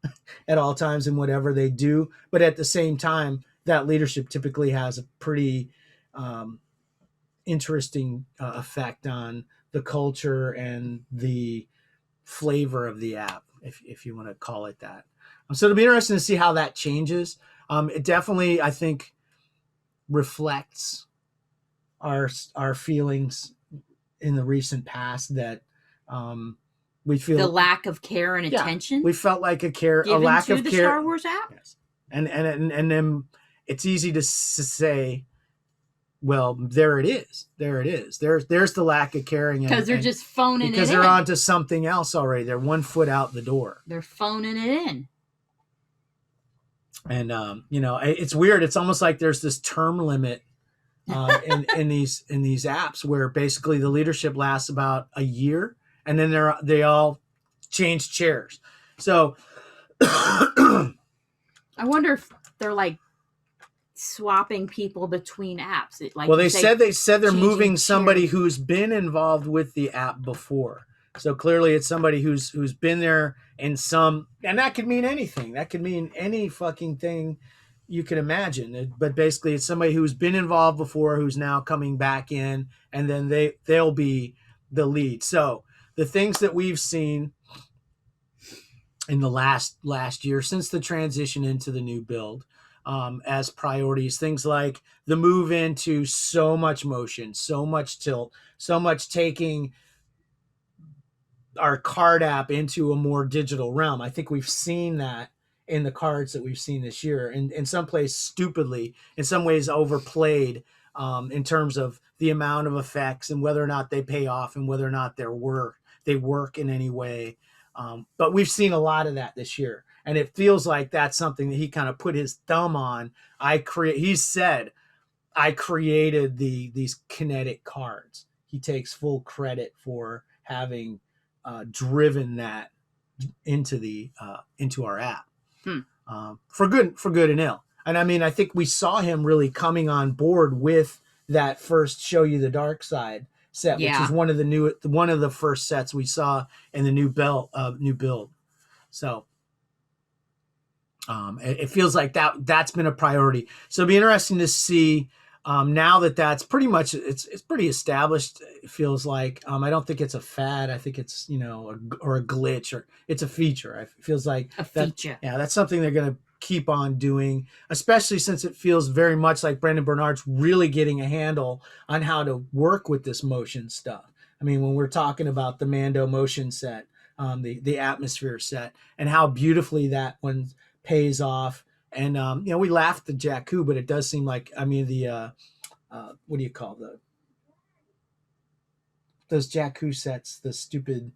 at all times in whatever they do. But at the same time, that leadership typically has a pretty um, interesting effect on the culture and the flavor of the app, if you want to call it that. So it'll be interesting to see how that changes. It definitely, I think, reflects our feelings in the recent past that we feel The lack of care and attention we felt like a given lack to of the care. Star Wars app. Yes. And then it's easy to say, well, there it is. There's the lack of caring Because they're just phoning it in. Because they're onto something else already. They're 1 foot out the door. They're phoning it in. And it's weird. It's almost like there's this term limit in these apps where basically the leadership lasts about a year, and then they all change chairs. So I wonder if they're like swapping people between apps. They said they're moving somebody chairs. who's been involved with the app before. So clearly it's somebody who's been there in some, and that could mean anything. That could mean any fucking thing you can imagine. But basically it's somebody who's been involved before who's now coming back in, and then they'll be the lead. So the things that we've seen in the last year since the transition into the new build, as priorities, things like the move into so much motion, so much tilt, so much taking our card app into a more digital realm. I think we've seen that in the cards that we've seen this year, and in some place stupidly, in some ways overplayed, in terms of the amount of effects and whether or not they pay off and whether or not they work in any way. But we've seen a lot of that this year, and it feels like that's something that he kind of put his thumb on. He said, I created these kinetic cards. He takes full credit for having driven that into our app, for good and ill. And I mean, I think we saw him really coming on board with that first Show You the Dark Side set, which is one of the first sets we saw in the new build. So it feels like that's been a priority. So it'll be interesting to see now that's pretty much it's pretty established. It feels like I don't think it's a fad. I think it's or a glitch, or it's a feature. It feels like a feature. That's something they're going to keep on doing, especially since it feels very much like Brendan Bernard's really getting a handle on how to work with this motion stuff. I mean, when we're talking about the Mando motion set, the atmosphere set, and how beautifully that one pays off. And we laughed at Jakku, but it does seem like, I mean, the what do you call those Jakku sets, the stupid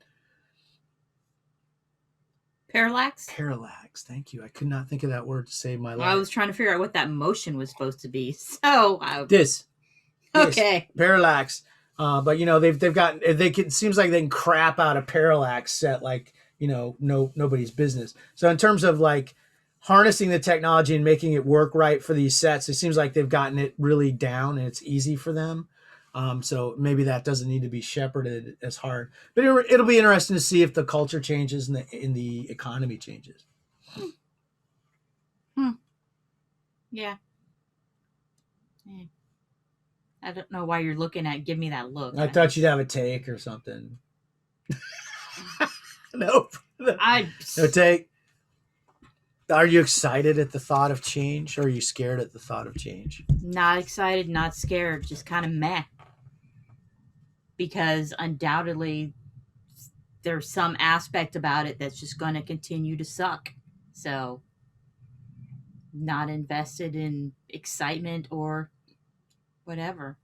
Parallax. Thank you. I could not think of that word to save my life. I was trying to figure out what that motion was supposed to be. So this okay, parallax. But they've got it seems like they can crap out a parallax set like nobody's business. So in terms of like harnessing the technology and making it work right for these sets, it seems like they've gotten it really down and it's easy for them. So maybe that doesn't need to be shepherded as hard, but it'll be interesting to see if the culture changes and the economy changes. Yeah. I don't know why you're looking at. Give me that look. I thought you'd have a take or something. Nope. No take. Are you excited at the thought of change, or are you scared at the thought of change? Not excited, not scared, just kind of meh. Because undoubtedly there's some aspect about it that's just going to continue to suck. So not invested in excitement or whatever.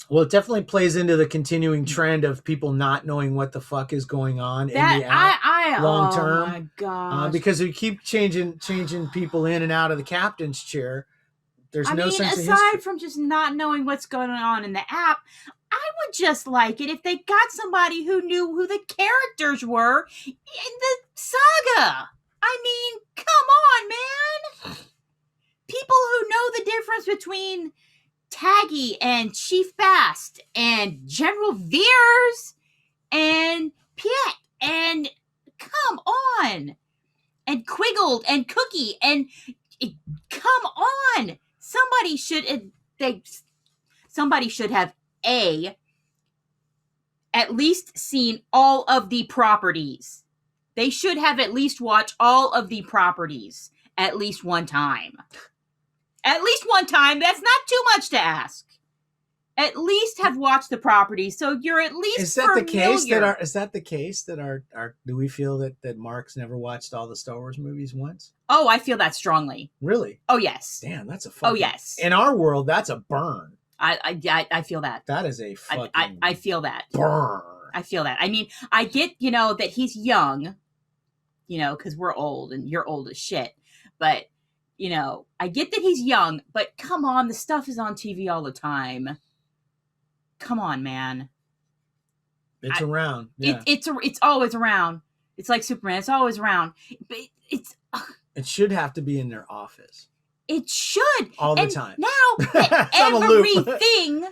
Well, it definitely plays into the continuing trend of people not knowing what the fuck is going on in the app long term. Oh my gosh. Because you keep changing people in and out of the captain's chair. There's no sense of history. Aside from just not knowing what's going on in the app, I would just like it if they got somebody who knew who the characters were in the saga. I mean, come on, man. People who know the difference between Taggy and Chief Bast and General Veers and Piet and come on. And Quiggled and Cookie and come on. Somebody should have at least seen all of the properties. They should have at least watched all of the properties at least one time. At least one time. That's not too much to ask. At least have watched the properties, so you're at least Is that familiar. Is that the case that do we feel that Mark's never watched all the Star Wars movies once? Oh, I feel that strongly. Really? Oh, yes. Damn, that's a fucking... Oh, yes. In our world, that's a burn. I feel that. That is a fucking... I feel that. Burn. I feel that. I mean, I get, that he's young, because we're old and you're old as shit. But, I get that he's young, but come on, the stuff is on TV all the time. Come on, man. It's around. Yeah. It's always around. It's like Superman. It's always around. But it should have to be in their office. It should. All the time. Now, everything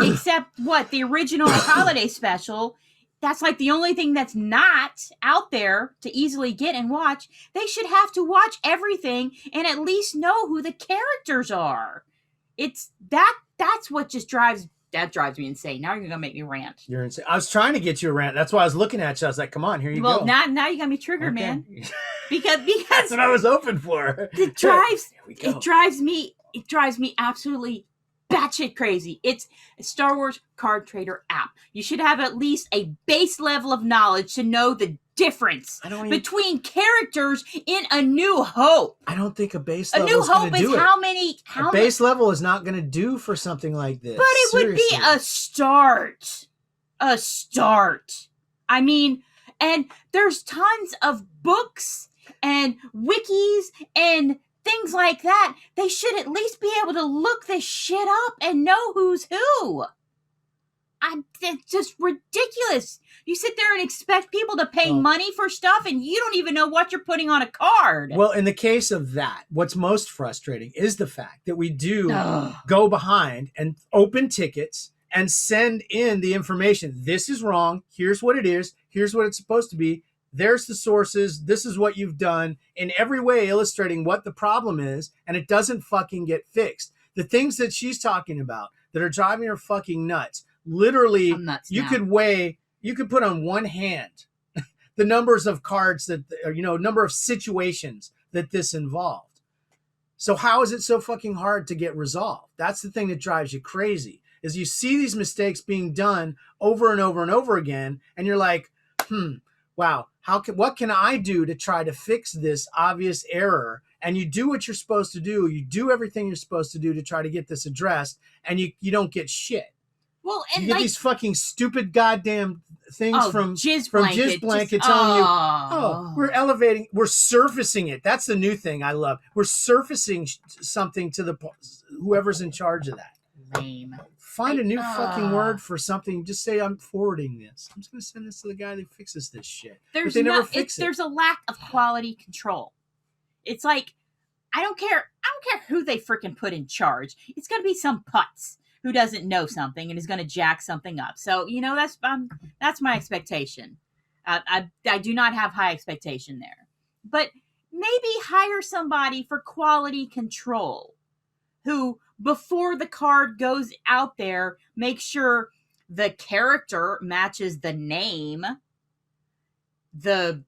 except the original holiday special, that's like the only thing that's not out there to easily get and watch. They should have to watch everything and at least know who the characters are. That's what just drives me insane. Now you're gonna make me rant. You're insane. I was trying to get you a rant. That's why I was looking at you. I was like, "Come on, here you go." Well, now you got me triggered, man. Because that's what I was hoping for. It drives me absolutely batshit crazy. It's a Star Wars card trader app. You should have at least a base level of knowledge to know the difference between characters in A New Hope. I don't think a base level is going to do it. A base level is not going to do for something like this. But it would be a start. A start. I mean, and there's tons of books and wikis and things like that. They should at least be able to look this shit up and know who's who. It's just ridiculous. You sit there and expect people to pay money for stuff and you don't even know what you're putting on a card. Well, in the case of that, what's most frustrating is the fact that we do go behind and open tickets and send in the information. This is wrong. Here's what it is. Here's what it's supposed to be. There's the sources. This is what you've done, in every way illustrating what the problem is, and it doesn't fucking get fixed. The things that she's talking about that are driving her fucking nuts, literally, you could put on one hand the numbers of cards that, number of situations that this involved. So how is it so fucking hard to get resolved? That's the thing that drives you crazy, is you see these mistakes being done over and over and over again, and you're like, wow, what can I do to try to fix this obvious error? And you do what you're supposed to do. You do everything you're supposed to do to try to get this addressed, and you don't get shit. Well, and you get these fucking stupid goddamn things from Jizz Blanket telling you, we're surfacing it. That's the new thing I love. We're surfacing something to whoever's in charge of that. Lame. Find a new fucking word for something. Just say, I'm forwarding this. I'm just going to send this to the guy that fixes this shit. But they never fix it. There's a lack of quality control. It's like, I don't care who they freaking put in charge. It's going to be some putz who doesn't know something and is going to jack something up. So, that's my expectation. I do not have high expectation there. But maybe hire somebody for quality control who, before the card goes out there, make sure the character matches the name, the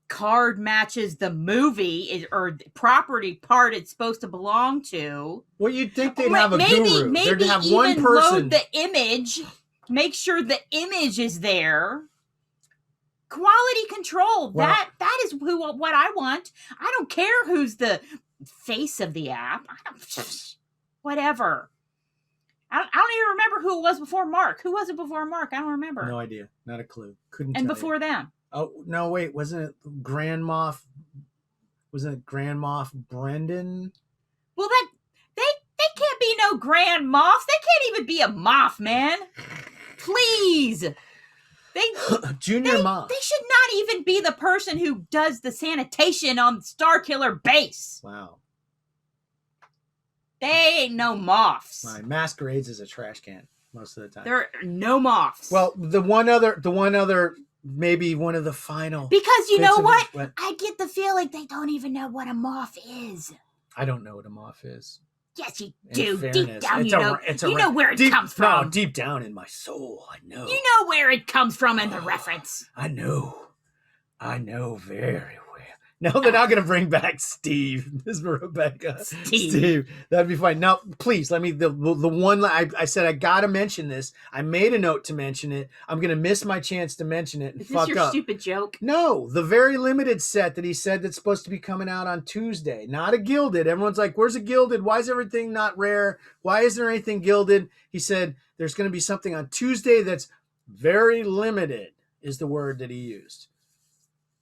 card matches the movie or the property part it's supposed to belong to. Well, you'd think they'd have a guru. They'd have one person. Load the image, make sure the image is there. Quality control. Well, that is what I want. I don't care who's the face of the app. Whatever. I don't even remember who it was before Mark. Who was it before Mark? I don't remember. No idea. Not a clue. Couldn't And tell before you. them. Oh, no, wait. Wasn't it Grand Moff? Wasn't it Grand Moff Brendan? Well, they can't be no Grand Moff. They can't even be a Moff, man. Please. Junior Moff. They should not even be the person who does the sanitation on Starkiller base. Wow. They ain't no Moffs. My masquerades as a trash can most of the time. There are no Moffs. Well, the one other, maybe one of the final. Because you know what? What? I get the feeling they don't even know what a Moff is. I don't know what a Moff is. Yes, you In do. fairness, Deep down, it's you a- know. it's a You know where it comes from. No, deep down in my soul, I know. You know where it comes from in the reference. I know very well. No, they're not going to bring back Steve, Ms. Rebecca. Steve. That'd be fine. Now, please, let me, the one, I said I got to mention this. I made a note to mention it. I'm going to miss my chance to mention it and Is fuck this your up. stupid joke? No, the very limited set that he said that's supposed to be coming out on Tuesday. Not a gilded. Everyone's like, where's a gilded? Why is everything not rare? Why isn't there anything gilded? He said there's going to be something on Tuesday that's very limited, is the word that he used.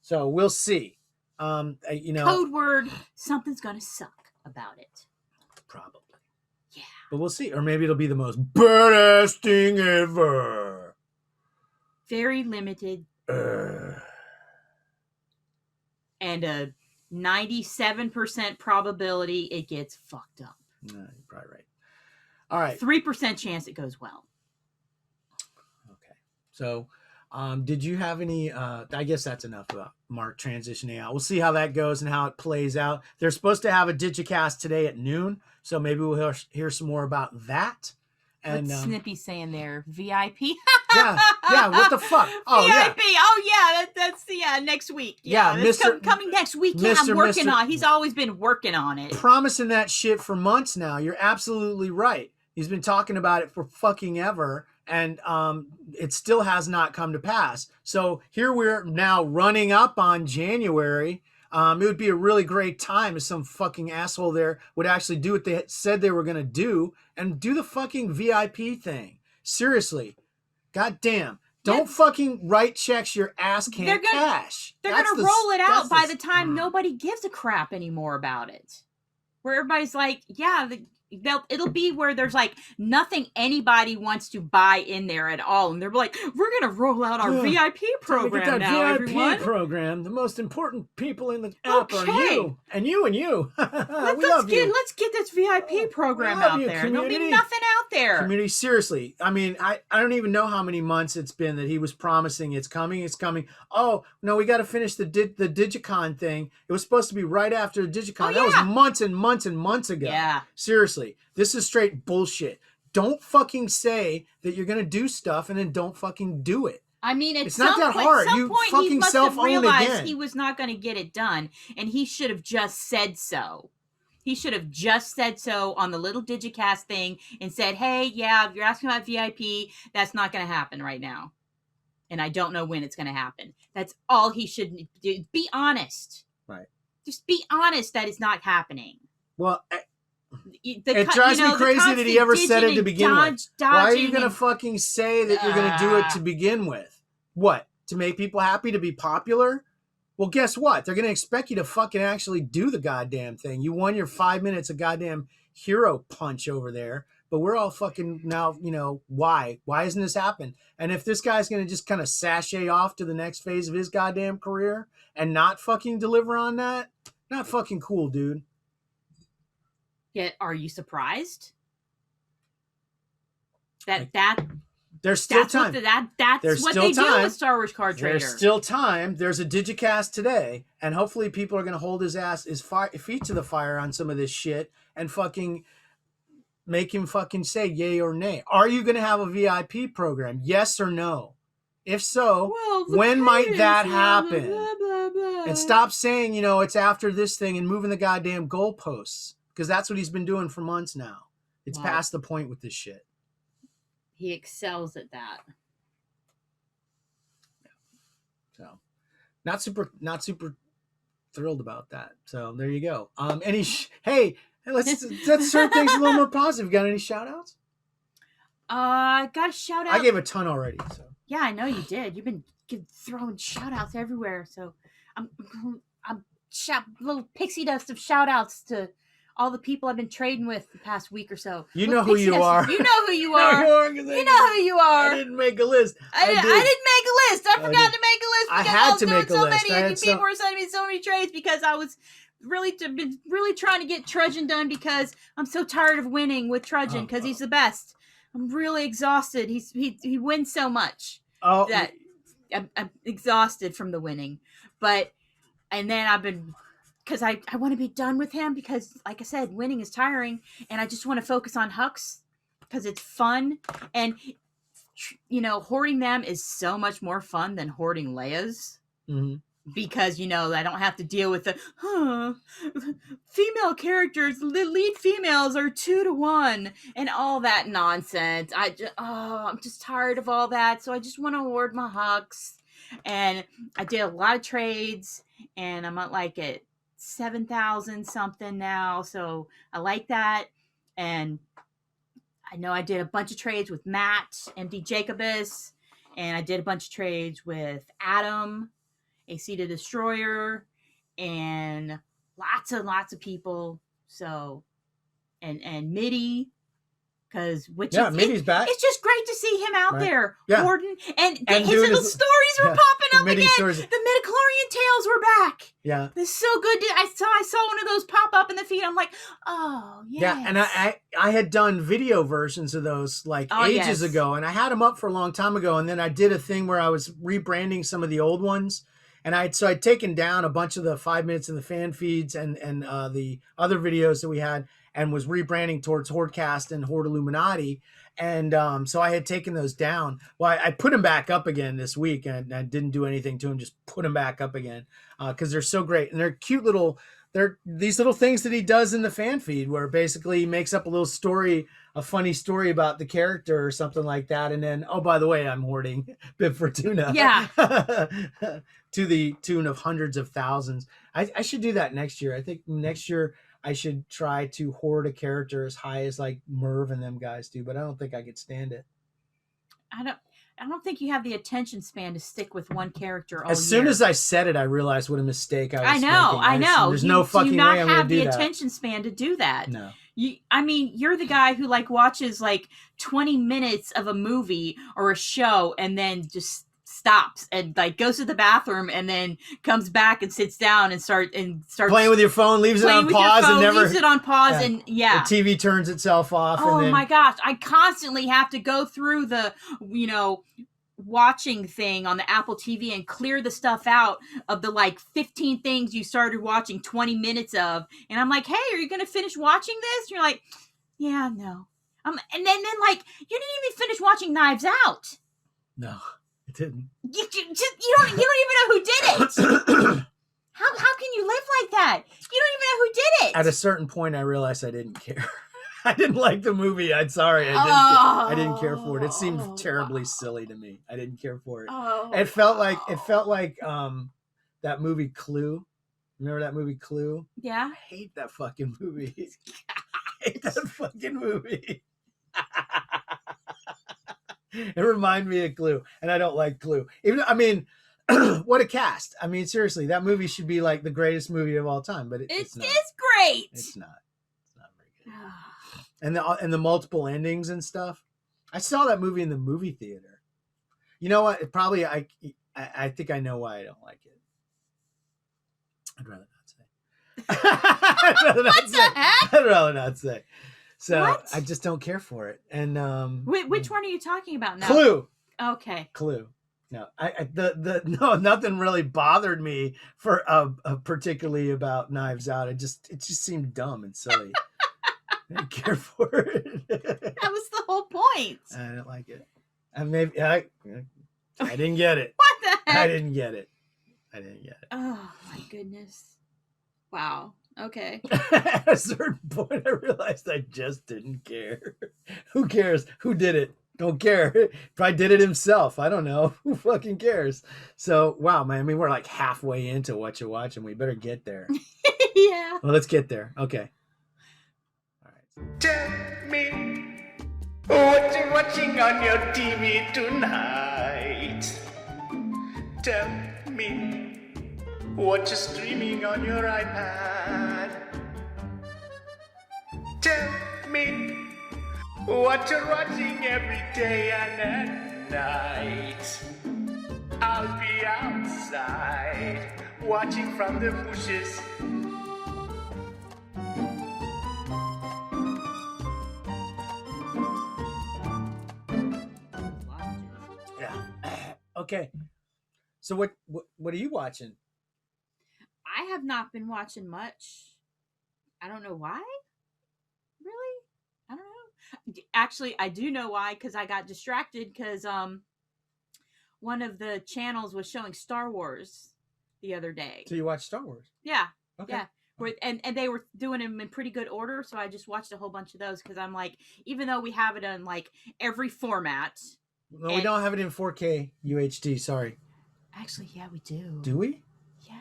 So we'll see. Code word, something's gonna suck about it. Probably. Yeah. But we'll see. Or maybe it'll be the most badass thing ever. Very limited. And a 97% probability it gets fucked up. No, you're probably right. All right. 3% chance it goes well. Okay. So, did you have any, I guess that's enough about Mark transitioning out. We'll see how that goes and how it plays out. They're supposed to have a Digicast today at noon, so maybe we'll hear some more about that. And What's Snippy saying there? VIP? yeah, what the fuck? Oh, VIP. yeah. Oh, yeah, that's next week. Yeah, that's Mr. coming next week. Yeah, I'm working on. He's always been working on it. Promising that shit for months now. You're absolutely right. He's been talking about it for fucking ever, and it still has not come to pass. So here we're now running up on January. It would be a really great time if some fucking asshole there would actually do what they said they were going to do and do the fucking VIP thing. Seriously. God damn. Don't fucking write checks your ass can't cash. They're going to roll it out by the time nobody gives a crap anymore about it. Where everybody's like, yeah, it'll be where there's like nothing anybody wants to buy in there at all, and they're like, we're gonna roll out our VIP program now, VIP everyone. program. The most important people in the app are you and you and you. Let's get this VIP program out there. There'll be nothing out there. Community, seriously. I mean, I don't even know how many months it's been that he was promising it's coming. Oh no, we got to finish the Digicon thing. It was supposed to be right after the Digicon. That was months and months and months ago. Yeah. Seriously. This is straight bullshit. Don't fucking say that you're going to do stuff and then don't fucking do it. I mean, it's not that hard. You fucking he must have realized again. He was not going to get it done, and he should have just said so. He should have just said so on the little Digicast thing and said, hey, yeah, if you're asking about VIP, that's not going to happen right now. And I don't know when it's going to happen. That's all he should do. Be honest. Right. Just be honest that it's not happening. Well, it drives me crazy that he ever said it to begin with. Why are you going to fucking say that you're going to do it to begin with? What? To make people happy, to be popular? Well, guess what? They're going to expect you to fucking actually do the goddamn thing. You won your 5 minutes of goddamn hero punch over there, but we're all fucking now, why? Why hasn't this happened? And if this guy's going to just kind of sashay off to the next phase of his goddamn career and not fucking deliver on that, not fucking cool, dude. Yeah, are you surprised? There's still time. That's what they do with Star Wars Card Trader. There's still time. There's a Digicast today, and hopefully people are going to hold his feet to the fire on some of this shit and fucking make him fucking say yay or nay. Are you going to have a VIP program? Yes or no? If so, when might that happen? Blah, blah, blah. And stop saying, it's after this thing and moving the goddamn goalposts. Because that's what he's been doing for months now. It's past the point with this shit. He excels at that. So, not super thrilled about that. So there you go. Hey, let's start things a little more positive. Got any shout outs? I got a shout out. I gave a ton already. So Yeah, I know you did. You've been throwing shout outs everywhere. So I'm little pixie dust of shout outs to all the people I've been trading with the past week or so. You Little know who pixie you dust- are. You know who you are. You know who you are. I didn't make a list. I didn't make a list. I forgot did. to make a list. I Because had was to doing make a so list. Many, I and had you some- people were sending me so many trades because I was really trying to get Trudgeon done because I'm so tired of winning with Trudgeon because he's the best. I'm really exhausted. He wins so much that I'm exhausted from the winning. And then I've been, because I want to be done with him because, like I said, winning is tiring, and I just want to focus on Hux because it's fun, and hoarding them is so much more fun than hoarding Leia's. Mm-hmm. Because I don't have to deal with the female characters. The lead females are 2-1 and all that nonsense. I'm just tired of all that. So I just want to hoard my Hux, and I did a lot of trades, and I'm at like at 7,000 something now. So I like that, and I know I did a bunch of trades with Matt, MD Jacobus, and I did a bunch of trades with Adam, AC the Destroyer, and lots and people. So, and Mitty, Mitty's back. It's just great to see him out there, hoarding, and his doing little stories were popping up again. Stories. The midichlorian tales were back. Yeah, it's so good. I saw one of those pop up in the feed. I'm like, oh yes. Yeah, and I had done video versions of those ages ago, and I had them up for a long time ago, and then I did a thing where I was rebranding some of the old ones. And I'd taken down a bunch of the 5 minutes in the fan feeds and the other videos that we had, and was rebranding towards Hoardcast and Hoard Illuminati. And so I had taken those down. Well, I put them back up again this week, and I didn't do anything to them, just put them back up again because they're so great. And they're cute little, they're these little things that he does in the fan feed where basically he makes up a little story, a funny story about the character or something like that. And then, oh, by the way, I'm hoarding Bib Fortuna. Yeah. To the tune of hundreds of thousands. I should do that next year. I think next year I should try to hoard a character as high as like Merv and them guys do, but I don't think I could stand it. I don't think you have the attention span to stick with one character all As soon as I said it, I realized what a mistake I was making. I know. There's no fucking way I'm going to do that. You have the attention span to do that. No. You're the guy who watches 20 minutes of a movie or a show and then just stops and goes to the bathroom and then comes back and sits down and starts playing with your phone, leaves it on pause and the TV turns itself off. Oh and then, my gosh, I constantly have to go through the watching thing on the Apple TV and clear the stuff out of the 15 things you started watching 20 minutes of, and I'm like, hey, are you gonna finish watching this? And you're like, yeah, no. And then you didn't even finish watching Knives Out. No. Didn't. You don't even know who did it. How can you live like that? You don't even know who did it. At a certain point, I realized I didn't care. I didn't like the movie. I'm sorry. I didn't care for it. It seemed terribly silly to me. I didn't care for it. It felt like that movie Clue. Remember that movie Clue? Yeah. I hate that fucking movie. I hate that fucking movie. It reminded me of Clue, and I don't like Clue. What a cast! I mean, seriously, that movie should be the greatest movie of all time, but it's not. It's great. It's not. It's not very good. And the multiple endings and stuff. I saw that movie in the movie theater. You know what? I think I know why I don't like it. I'd rather not say. I'd rather not say. So what? I just don't care for it. And which one are you talking about now? Clue. Okay. Clue. No, nothing really bothered me for particularly about Knives Out. It just seemed dumb and silly. I didn't care for it. That was the whole point. I didn't like it. I didn't get it. What the heck? I didn't get it. Oh my goodness. Wow. Okay. At a certain point, I realized I just didn't care. Who cares? Who did it? Don't care. Probably did it himself. I don't know. Who fucking cares? So, wow, man. We're halfway into what you're watching. We better get there. Yeah. Well, let's get there. Okay. All right. Tell me what you watching on your TV tonight? Tell me what you're streaming on your iPad. Tell me what you're watching every day and at night. I'll be outside watching from the bushes. Yeah. Okay. So what are you watching? I have not been watching much. I don't know why. Really? I don't know. Actually, I do know why, because I got distracted because one of the channels was showing Star Wars the other day. So you watch Star Wars? Yeah. Okay. Yeah. And they were doing them in pretty good order, so I just watched a whole bunch of those because I'm like, even though we have it on like every format. No, we don't have it in 4K UHD. Sorry. Actually, yeah, we do. Do we? Yeah.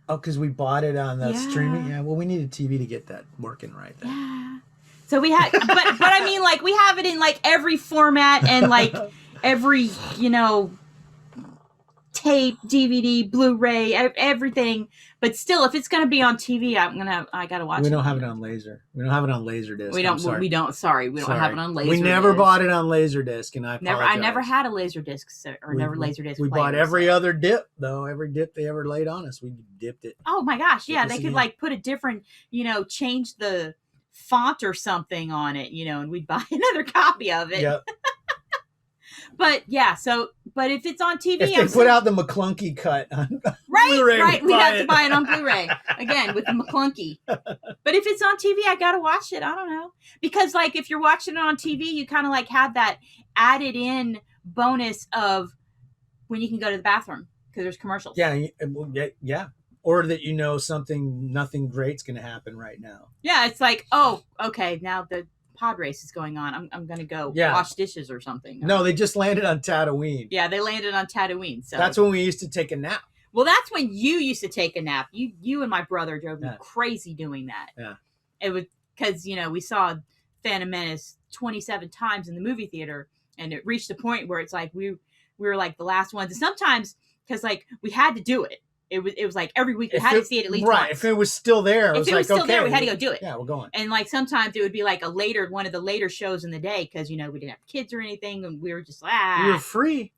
Oh, because we bought it on the Yeah. streaming. Yeah. Well, we need a TV to get that working right. Then. Yeah. So we had, but I mean, like we have it in like every format and like every tape, DVD, Blu-ray, everything. But still, if it's gonna be on TV, I gotta watch it. We don't have it on laser. We don't have it on Laserdisc. We don't. Sorry. We don't. Sorry, we don't have it on Laserdisc. We never bought it on Laserdisc, and I never had a Laserdisc or never Laserdisc. We bought every other dip though. Every dip they ever laid on us, we dipped it. Oh my gosh! Yeah, they could like put a different, change the font or something on it, and we'd buy another copy of it. Yep. But yeah, but if it's on TV, if they put out the McClunky cut on Blu-ray, right, we have to buy it on Blu-ray again with the McClunky. But if it's on TV, I gotta watch it. I don't know, because like if you're watching it on TV, you kind of like have that added in bonus of when you can go to the bathroom because there's commercials. Yeah. Or that nothing great's going to happen right now. Yeah, it's like, oh, okay, now the pod race is going on. I'm gonna go wash dishes or something. No, they just landed on Tatooine. Yeah, they landed on Tatooine. So that's when we used to take a nap. Well, that's when you used to take a nap. You and my brother drove me crazy doing that. Yeah, it was because we saw Phantom Menace 27 times in the movie theater, and it reached a point where it's like we were like the last ones. And sometimes because like we had to do it. It was like every week we had to see it at least once. If it was still there, if it was still there, we had to go do it. Yeah, we're going. And like sometimes it would be like one of the later shows in the day because we didn't have kids or anything, and we were just like, we were free.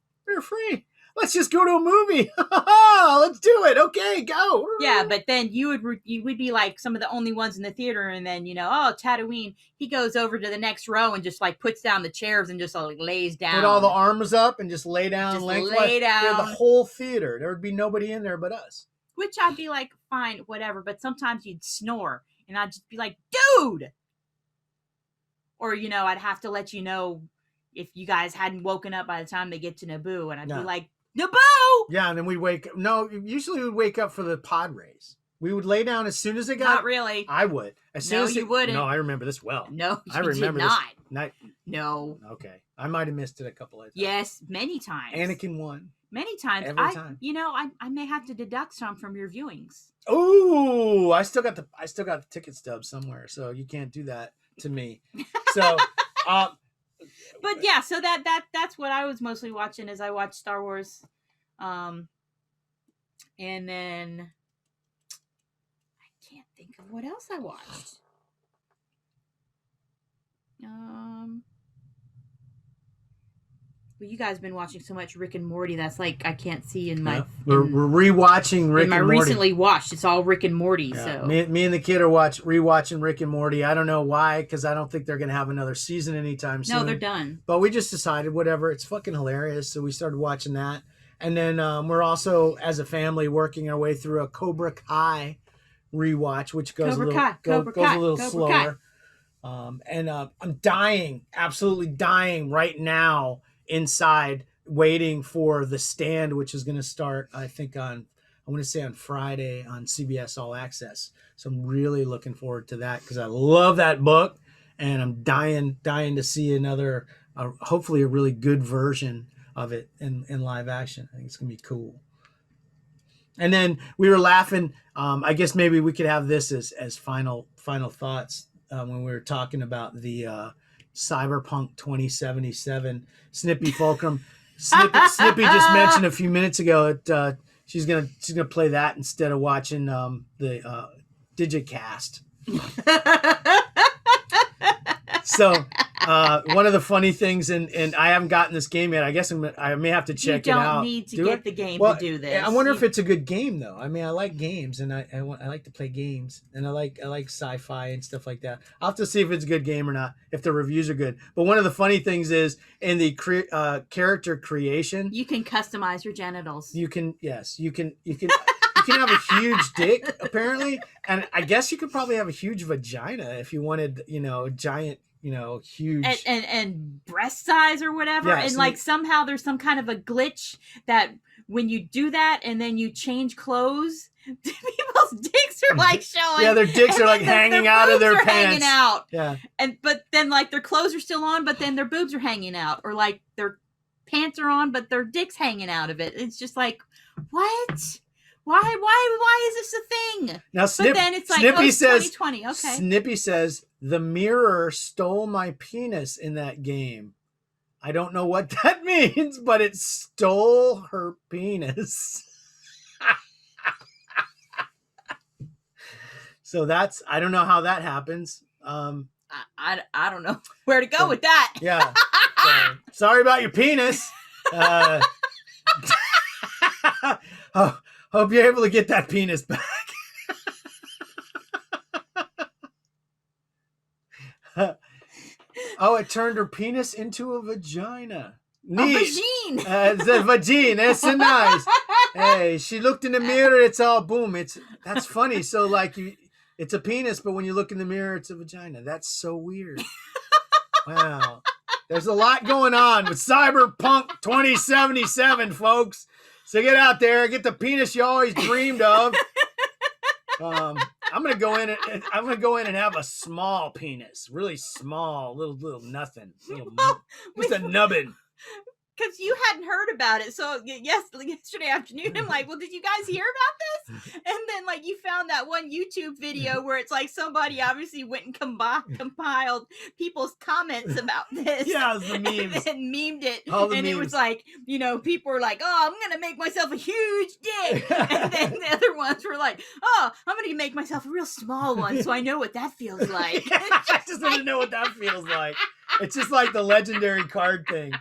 Let's just go to a movie. Let's do it. Okay, go. Yeah, but then you would be like some of the only ones in the theater, and then Tatooine, he goes over to the next row and just like puts down the chairs and just like lays down. Put all the arms up and just lay down. Just lengthwise. lay down. Yeah, the whole theater. There would be nobody in there but us. Which I'd be like, fine, whatever. But sometimes you'd snore, and I'd just be like, dude. Or I'd have to let you know if you guys hadn't woken up by the time they get to Naboo, and I'd be like, Naboo! Yeah, and then we'd wake up. No, usually we'd wake up for the pod race. We would lay down as soon as it got. Not really. I would. As soon as you wouldn't. No, I remember this well. No, I remember did not. This. No. Okay, I might have missed it a couple of times. Yes, many times. Anakin won. Many times. Every time. I may have to deduct some from your viewings. Ooh, I still got the ticket stub somewhere, so you can't do that to me. So, but yeah, so that's what I was mostly watching as I watched Star Wars. And then I can't think of what else I watched. Well, you guys have been watching so much Rick and Morty. That's like I can't see in my. We're rewatching Rick and Morty. Recently watched. It's all Rick and Morty. Yeah. So me and the kid are rewatching Rick and Morty. I don't know why, because I don't think they're gonna have another season anytime soon. No, they're done. But we just decided whatever. It's fucking hilarious, so we started watching that. And then we're also, as a family, working our way through a Cobra Kai rewatch, which goes a little slower. And I'm absolutely dying right now inside, waiting for The Stand, which is going to start, I think, I want to say on Friday on CBS All Access. So I'm really looking forward to that because I love that book, and I'm dying to see another, hopefully a really good version of it in live action. I think it's gonna be cool. And then we were laughing. I guess maybe we could have this as final thoughts when we were talking about the Cyberpunk 2077. Snippy Fulcrum. Snippy just mentioned a few minutes ago that she's gonna play that instead of watching the Digicast. So one of the funny things, and I haven't gotten this game yet. I guess I may have to check it out. You don't need to get the game to do this. I wonder if it's a good game though. I mean, I like games, and I like to play games, and I like sci-fi and stuff like that. I'll have to see if it's a good game or not, if the reviews are good. But one of the funny things is in the character creation, you can customize your genitals. You can have a huge dick apparently, and I guess you could probably have a huge vagina if you wanted, a giant. Huge and breast size or whatever. Yes, and like somehow there's some kind of a glitch that when you do that and then you change clothes, people's dicks are like showing. Yeah, their dicks are like hanging out of their pants. Hanging out. Yeah. But then like their clothes are still on, but then their boobs are hanging out, or like their pants are on, but their dick's hanging out of it. It's just like, what? Why is this a thing? Now, but then it's like, Snippy says, 2020. Okay. Snippy says, the mirror stole my penis in that game. I don't know what that means, but it stole her penis. So I don't know how that happens. I don't know where to go with that. Yeah. So, sorry about your penis. Hope you're able to get that penis back. Oh, it turned her penis into a vagina. Neat. A vagine. It's a vagine. That's so nice. Hey, she looked in the mirror. It's all boom. That's funny. So like it's a penis, but when you look in the mirror, it's a vagina. That's so weird. Wow. There's a lot going on with Cyberpunk 2077, folks. So get out there, get the penis you always dreamed of. I'm gonna go in and have a small penis, really small, little nothing, just a nubbin. Because you hadn't heard about it, so yesterday afternoon, I'm like, well, did you guys hear about this? And then, like, you found that one YouTube video where it's like somebody obviously went and compiled people's comments about this. Yeah, it was the memes. And memed it. All the and memes. It was like, people were like, oh, I'm going to make myself a huge dick. And then the other ones were like, oh, I'm going to make myself a real small one so I know what that feels like. I just want to know what that feels like. It's just like the legendary card thing.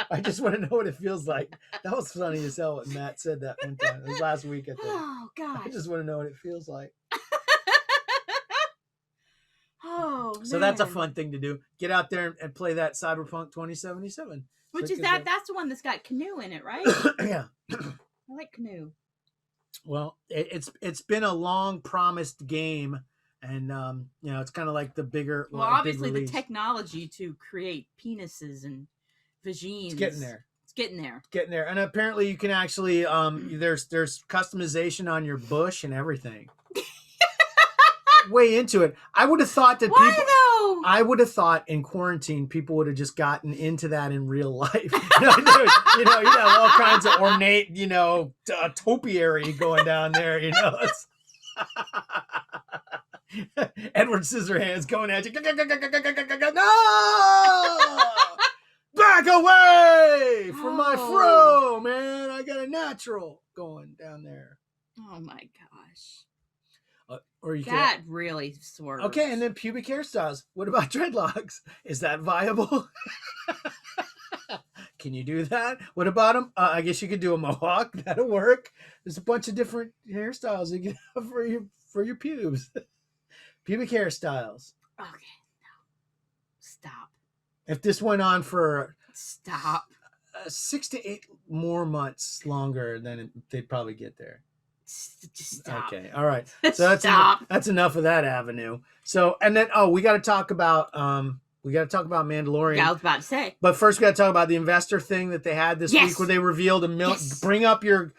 I just want to know what it feels like. That was funny as hell when Matt said that one time. It was last week, I think. Oh, God. I just want to know what it feels like. Oh, so that's a fun thing to do. Get out there and play that Cyberpunk 2077. Which is that's the one that's got canoe in it, right? Yeah. I like canoe. Well, it's been a long promised game, and it's kind of like the bigger. Well, obviously the technology to create penises and vagines. It's getting there. Getting there. And apparently you can actually there's customization on your bush and everything. Way into it. I would have thought that I would have thought in quarantine people would have just gotten into that in real life. You have all kinds of ornate, topiary going down there, Edward Scissorhands going at you. No! Back away from my fro, man. I got a natural going down there. Oh my gosh. Or you that really swerves. Okay, and then pubic hairstyles. What about dreadlocks? Is that viable? Can you do that? What about them? I guess you could do a mohawk. That'll work. There's a bunch of different hairstyles you can have for your pubes. Pubic hairstyles. Okay, no. Stop. If this went on for 6 to 8 more months longer, then they'd probably get there. Just stop. Okay, all right. So that's enough of that avenue. So, and then we got to talk about Mandalorian. Yeah, I was about to say. But first, we got to talk about the investor thing that they had this week, where they revealed bring up your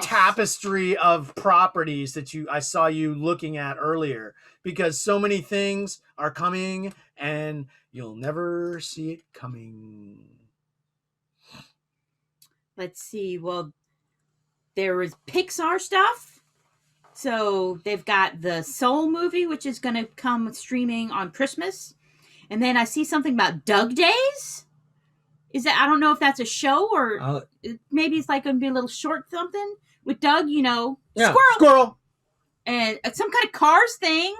tapestry of properties that I saw you looking at earlier, because so many things are coming and you'll never see it coming. Let's see. Well, there was Pixar stuff. So they've got the Soul movie, which is going to come streaming on Christmas. And then I see something about Doug Days. Is that, I don't know if that's a show or maybe it's like going to be a little short something with Doug, Yeah, squirrel. And some kind of Cars thing.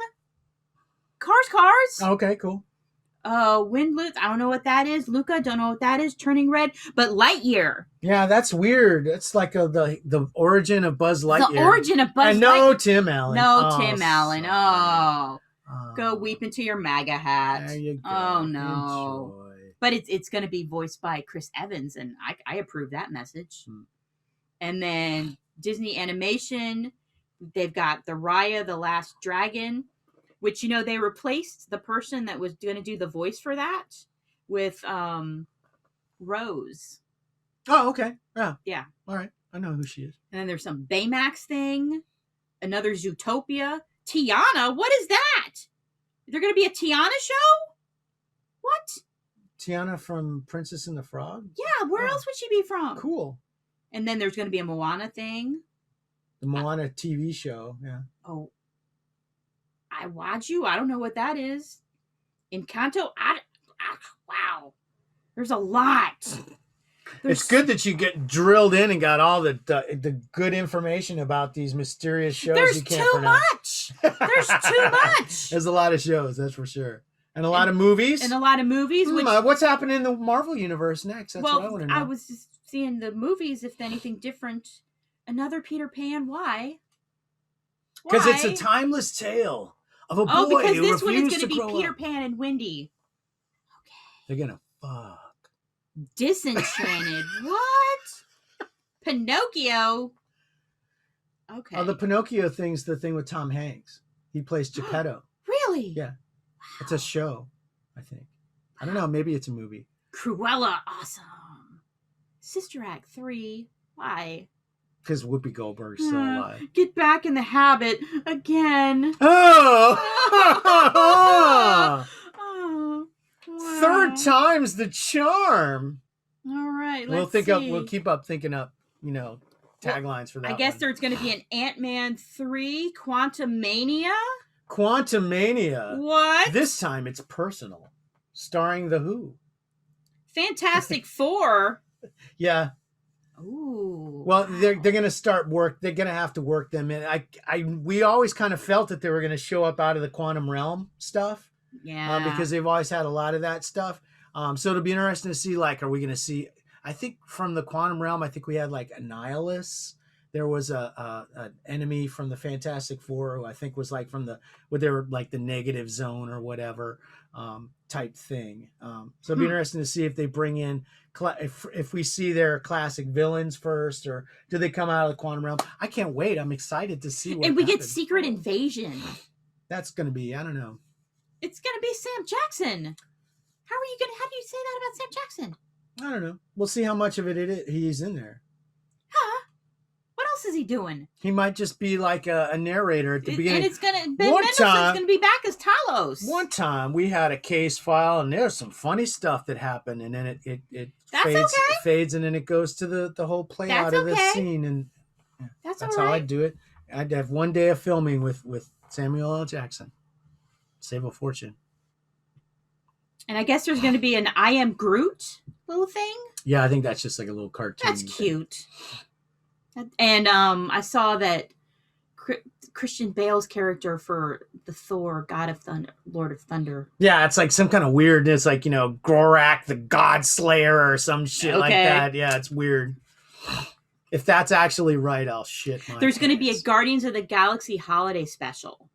Cars. Okay, cool. Windless, I don't know what that is. Luca, don't know what that is. Turning Red, but Lightyear. Yeah, that's weird. It's like the origin of Buzz Lightyear. The origin of Buzz Lightyear. And no Tim Allen. No Tim Allen. Sorry. Go weep into your MAGA hat. There you go. Oh no. Enjoy. But it's going to be voiced by Chris Evans, and I approve that message. And then Disney Animation, they've got the Raya, the Last Dragon, which, they replaced the person that was going to do the voice for that with Rose. Oh, okay. Yeah. Yeah. All right. I know who she is. And then there's some Baymax thing, another Zootopia. Tiana? What is that? Is there going to be a Tiana show? What? Tiana from Princess and the Frog? Yeah, where else would she be from? Cool. And then there's going to be a Moana thing. The Moana TV show, yeah. Oh. I watch you. I don't know what that is. Encanto. Wow. There's a lot. It's good that you get drilled in and got all the good information about these mysterious shows you can't pronounce. There's too much. There's a lot of shows, that's for sure. And a lot of movies. And a lot of movies. What's happening in the Marvel Universe next? That's what I want to know. I was just seeing the movies, if anything different. Another Peter Pan. Why? Because it's a timeless tale of a boy because who this one is refused going to be Peter up. Pan and Wendy. Okay. They're going to fuck. Disenchanted. What? Pinocchio. Okay. Oh, the Pinocchio thing's the thing with Tom Hanks. He plays Geppetto. Really? Yeah. It's a show, I think. I don't know. Maybe it's a movie. Cruella. Awesome. Sister Act 3. Why? Because Whoopi Goldberg's still alive. Get back in the habit again. Oh! Oh, wow. Third time's the charm. All right, We'll keep up thinking up, taglines for that. I guess one. there's going to be an Ant-Man 3, Quantumania. Quantumania. What? This time it's personal, starring the Who. Fantastic Four. Yeah. Ooh. Well, they're going to start work. They're going to have to work them in. We always kind of felt that they were going to show up out of the quantum realm stuff. Yeah. Because they've always had a lot of that stuff. So it'll be interesting to see, are we going to see, I think from the quantum realm, I think we had Annihilus. There was an enemy from the Fantastic Four who I think was they were the negative zone or whatever type thing. So it'll be interesting to see if they bring in, if we see their classic villains first, or do they come out of the quantum realm? I can't wait. I'm excited to see what And we happens. get Secret Invasion. That's going to be, I don't know. It's going to be Sam Jackson. How do you say that about Sam Jackson? I don't know. We'll see how much of he's in there. Huh? What else is he doing? He might just be like a narrator at the beginning. And Ben Mendelsohn's going to be back as Talos. One time we had a case file, and there's some funny stuff that happened, and then it fades, and then it goes to the whole play out of the scene, and that's how I'd do it. I'd have one day of filming with Samuel L. Jackson. Save a fortune. And I guess there's going to be an I Am Groot little thing. Yeah, I think that's just like a little cartoon. That's cute. And I saw that Christian Bale's character for the Thor, God of Thunder, Lord of Thunder. Yeah, it's like some kind of weirdness, like, Gorak the God Slayer or some shit like that. Yeah, it's weird. If that's actually right, I'll shit my There's going to pants. be a Guardians of the Galaxy holiday special.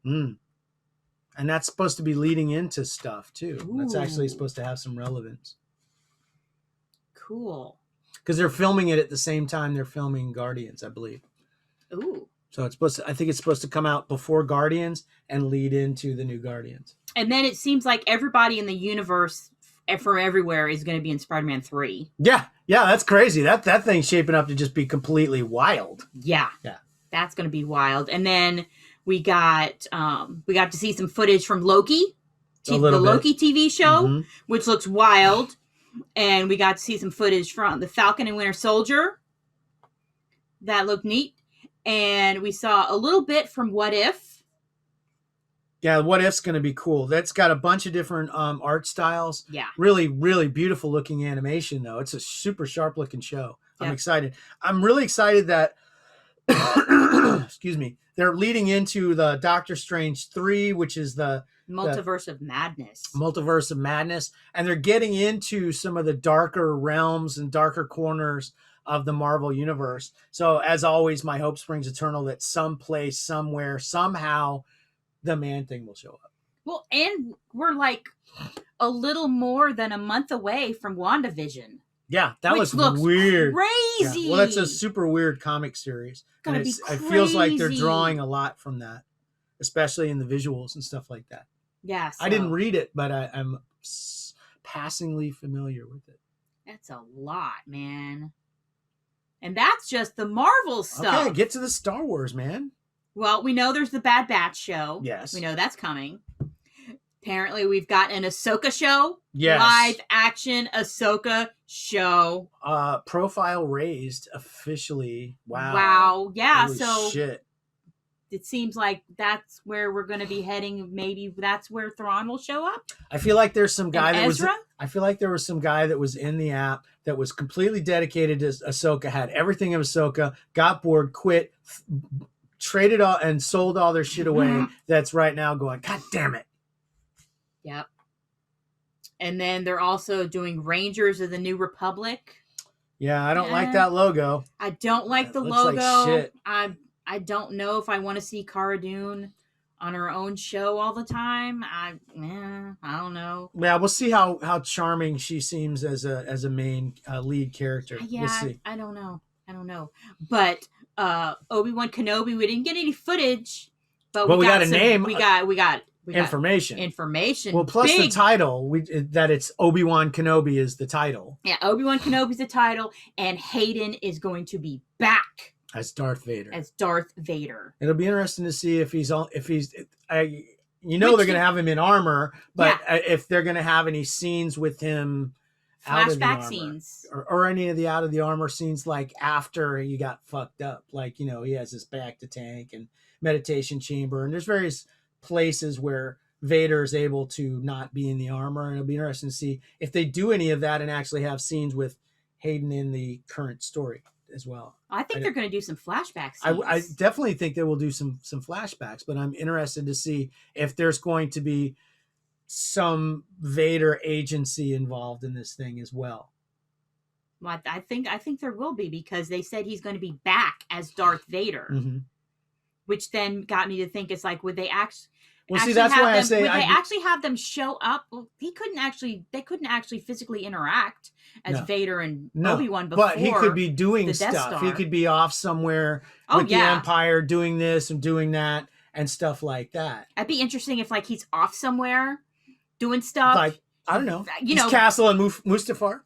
And that's supposed to be leading into stuff, too. Ooh. That's actually supposed to have some relevance. Cool. Because they're filming it at the same time they're filming Guardians, I believe. Ooh. So I think it's supposed to come out before Guardians and lead into the new Guardians. And then it seems like everybody in the universe from everywhere is going to be in Spider-Man 3. Yeah, that's crazy. That thing's shaping up to just be completely wild. Yeah. That's going to be wild. And then we got to see some footage from Loki, the Loki TV show, which looks wild. And we got to see some footage from the Falcon and Winter Soldier. That looked neat. And we saw a little bit from What If. Yeah, What If's going to be cool. That's got a bunch of different art styles. Yeah. Really, really beautiful looking animation, though. It's a super sharp looking show. I'm Yep. excited. I'm really excited that, excuse me, they're leading into the Doctor Strange 3, which is the Multiverse of Madness. Multiverse of Madness. And they're getting into some of the darker realms and darker corners of the Marvel universe. So, as always, my hope springs eternal that someplace, somewhere, somehow, the Man-Thing will show up. Well, and we're like a little more than a month away from WandaVision. Yeah, that which was looks weird. Crazy. Yeah. Well, that's a super weird comic series. Gonna And be it feels like they're crazy. drawing a lot from that, especially in the visuals and stuff like that. Yeah. So I didn't read it, but I'm passingly familiar with it. that's a lot, man. And that's just the Marvel stuff. Okay, get to the Star Wars, man. Well, we know there's the Bad Batch show. Yes. We know that's coming. Apparently, we've got an Ahsoka show. Yes. Live action Ahsoka show. Profile raised officially. Wow. Wow. Yeah. Holy so shit. it seems like that's where we're going to be heading. Maybe that's where Thrawn will show up. I feel like there's some guy And that Ezra? I feel like there was some guy that was in the app that was completely dedicated to Ahsoka, had everything of Ahsoka, got bored, quit, traded all and sold all their shit away. That's right now going, God damn it. Yep. And then they're also doing Rangers of the New Republic. Yeah, I don't like Yeah. that logo. I don't like the It looks like logo. shit. I don't know if I want to see Cara Dune on her own show all the time. I don't know. Yeah, we'll see how charming she seems as a main lead character. Yeah, We'll see. I don't know. But Obi-Wan Kenobi, we didn't get any footage, but Well, we got a some- name. We got Information. information. Well, plus the Big. title, that it's Obi-Wan Kenobi is the title Yeah, Obi-Wan Kenobi's the title, and Hayden is going to be back as Darth Vader. as Darth Vader. It'll be interesting to see if he's they're going to have him in armor, but if they're going to have any scenes with him out of the Flashback armor, scenes. or any of the out of the armor scenes, like after he got fucked up, like, he has his back to tank and meditation chamber, and there's various places where Vader is able to not be in the armor, and it'll be interesting to see if they do any of that and actually have scenes with Hayden in the current story as well. I think they're going to do some flashback scenes. I definitely think they will do some flashbacks, but I'm interested to see if there's going to be some Vader agency involved in this thing as well. Well, I think there will be, because they said he's going to be back as Darth Vader, Mm-hmm. which then got me to think, it's like, would they actually? Well, see, that's why I say would they actually have them show up? Well, they couldn't actually physically interact as No. Vader and No, Obi-Wan before. but he could be doing the Death stuff. He Star. could be off somewhere Oh, with the yeah. Empire doing this and doing that and stuff like that. It'd be interesting if, like, he's off somewhere doing stuff. Like, I don't know, You his know- castle in Mustafar,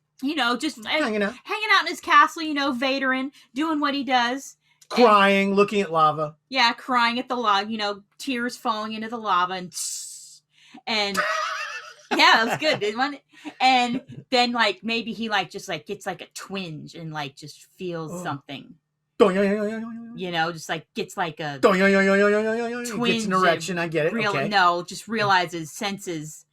Just hanging out, hanging out in his castle, Vader and doing what he does. crying, looking at lava. Yeah, crying at the lava, tears falling into the lava, and yeah, that was good, didn't it? And then, like, maybe he gets like a twinge and just feels something, just like gets like a twinge. Gets an erection. I get it. Okay. No, just senses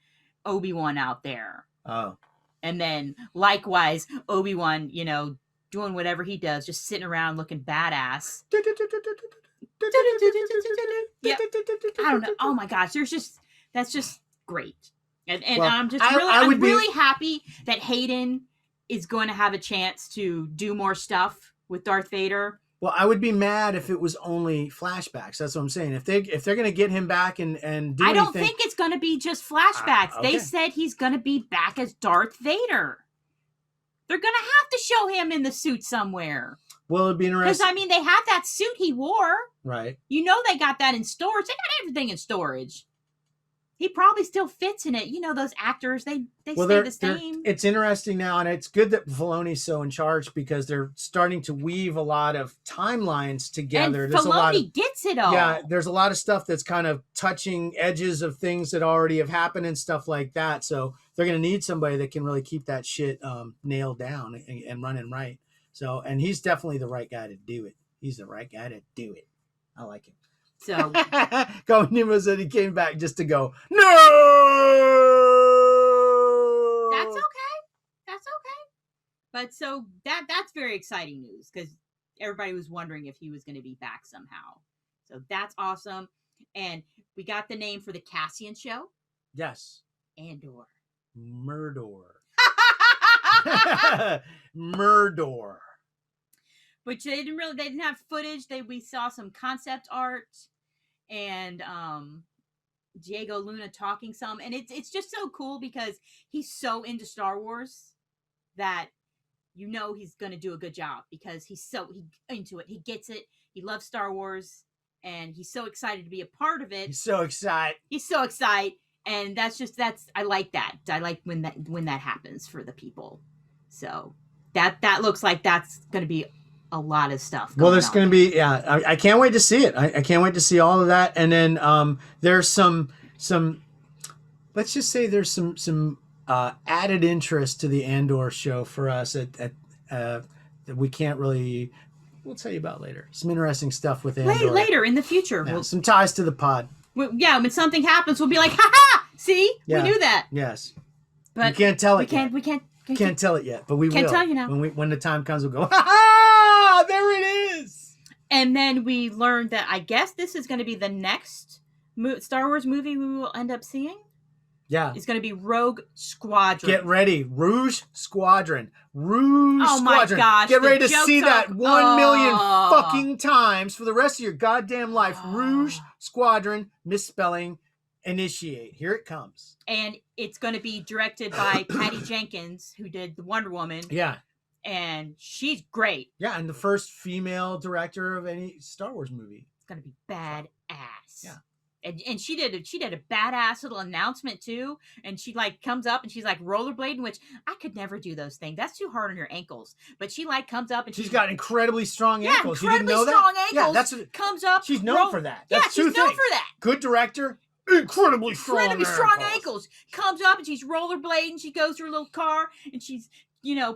Obi-Wan out there. Oh. And then likewise, Obi-Wan, doing whatever he does, just sitting around looking badass. Yep. I don't know. Oh my gosh, that's just great. And Well, I'm just I'm really happy that Hayden is going to have a chance to do more stuff with Darth Vader. Well, I would be mad if it was only flashbacks. That's what I'm saying. If they're going to get him back and do I don't anything, think it's going to be just flashbacks. Okay. They said he's going to be back as Darth Vader. They're going to have to show him in the suit somewhere. well, it'd be Because, interesting. they had that suit he wore. Right. They got that in storage. They got everything in storage. He probably still fits in it. Those actors, they stay the same. It's interesting now, and it's good that Filoni's so in charge because they're starting to weave a lot of timelines together. And There's a lot of, Filoni gets it all. yeah, there's a lot of stuff that's kind of touching edges of things that already have happened and stuff like that. So they're going to need somebody that can really keep that shit nailed down and running right. So, and he's definitely the right guy to do it. He's the right guy to do it. I like him. So Nemo said he came back just to go, no! that's okay. That's okay. But so that's very exciting news because everybody was wondering if he was going to be back somehow. So that's awesome. And we got the name for the Cassian show. Yes. Andor. Murdor. Murdor. Which they didn't have footage. We saw some concept art and Diego Luna talking some, and it's just so cool because he's so into Star Wars that he's going to do a good job because he's into it. He gets it. He loves Star Wars and he's so excited to be a part of it. He's so excited. And I like that. I like when that happens for the people. So that looks like that's going to be a lot of stuff. Well, there's going to be, I can't wait to see it. I can't wait to see all of that. And then there's some, let's just say there's some added interest to the Andor show for us that we can't really, we'll tell you about later. Some interesting stuff with Andor. Later in the future. Yeah, some ties to the pod. When something happens, we'll be like, ha-ha! See? Yeah. We knew that. Yes. But we can't tell it yet. We can't tell it yet, but we will. Can't tell you now. When the time comes, we'll go, ha-ha! There it is! And then we learned that I guess this is going to be the next Star Wars movie we will end up seeing. Yeah. It's going to be Rogue Squadron. Get ready. Rouge Squadron. Rouge Squadron. My gosh. Get ready to see that 1 million Oh. fucking times for the rest of your goddamn life. Rouge Squadron, misspelling, initiate. Here it comes. And it's going to be directed by Patty Jenkins, who did the Wonder Woman. Yeah. And she's great. Yeah, and the first female director of any Star Wars movie. It's going to be badass. Yeah. And she did a badass little announcement too, and she comes up and she's rollerblading, which I could never do those things. That's too hard on your ankles. But she comes up and she's got incredibly strong ankles. You didn't incredibly know strong that? ankles. Yeah, that's what, comes up. she's known for that. That's she's known for that. Good director, incredibly strong ankles. Comes up and she's rollerblading. She goes to her little car and she's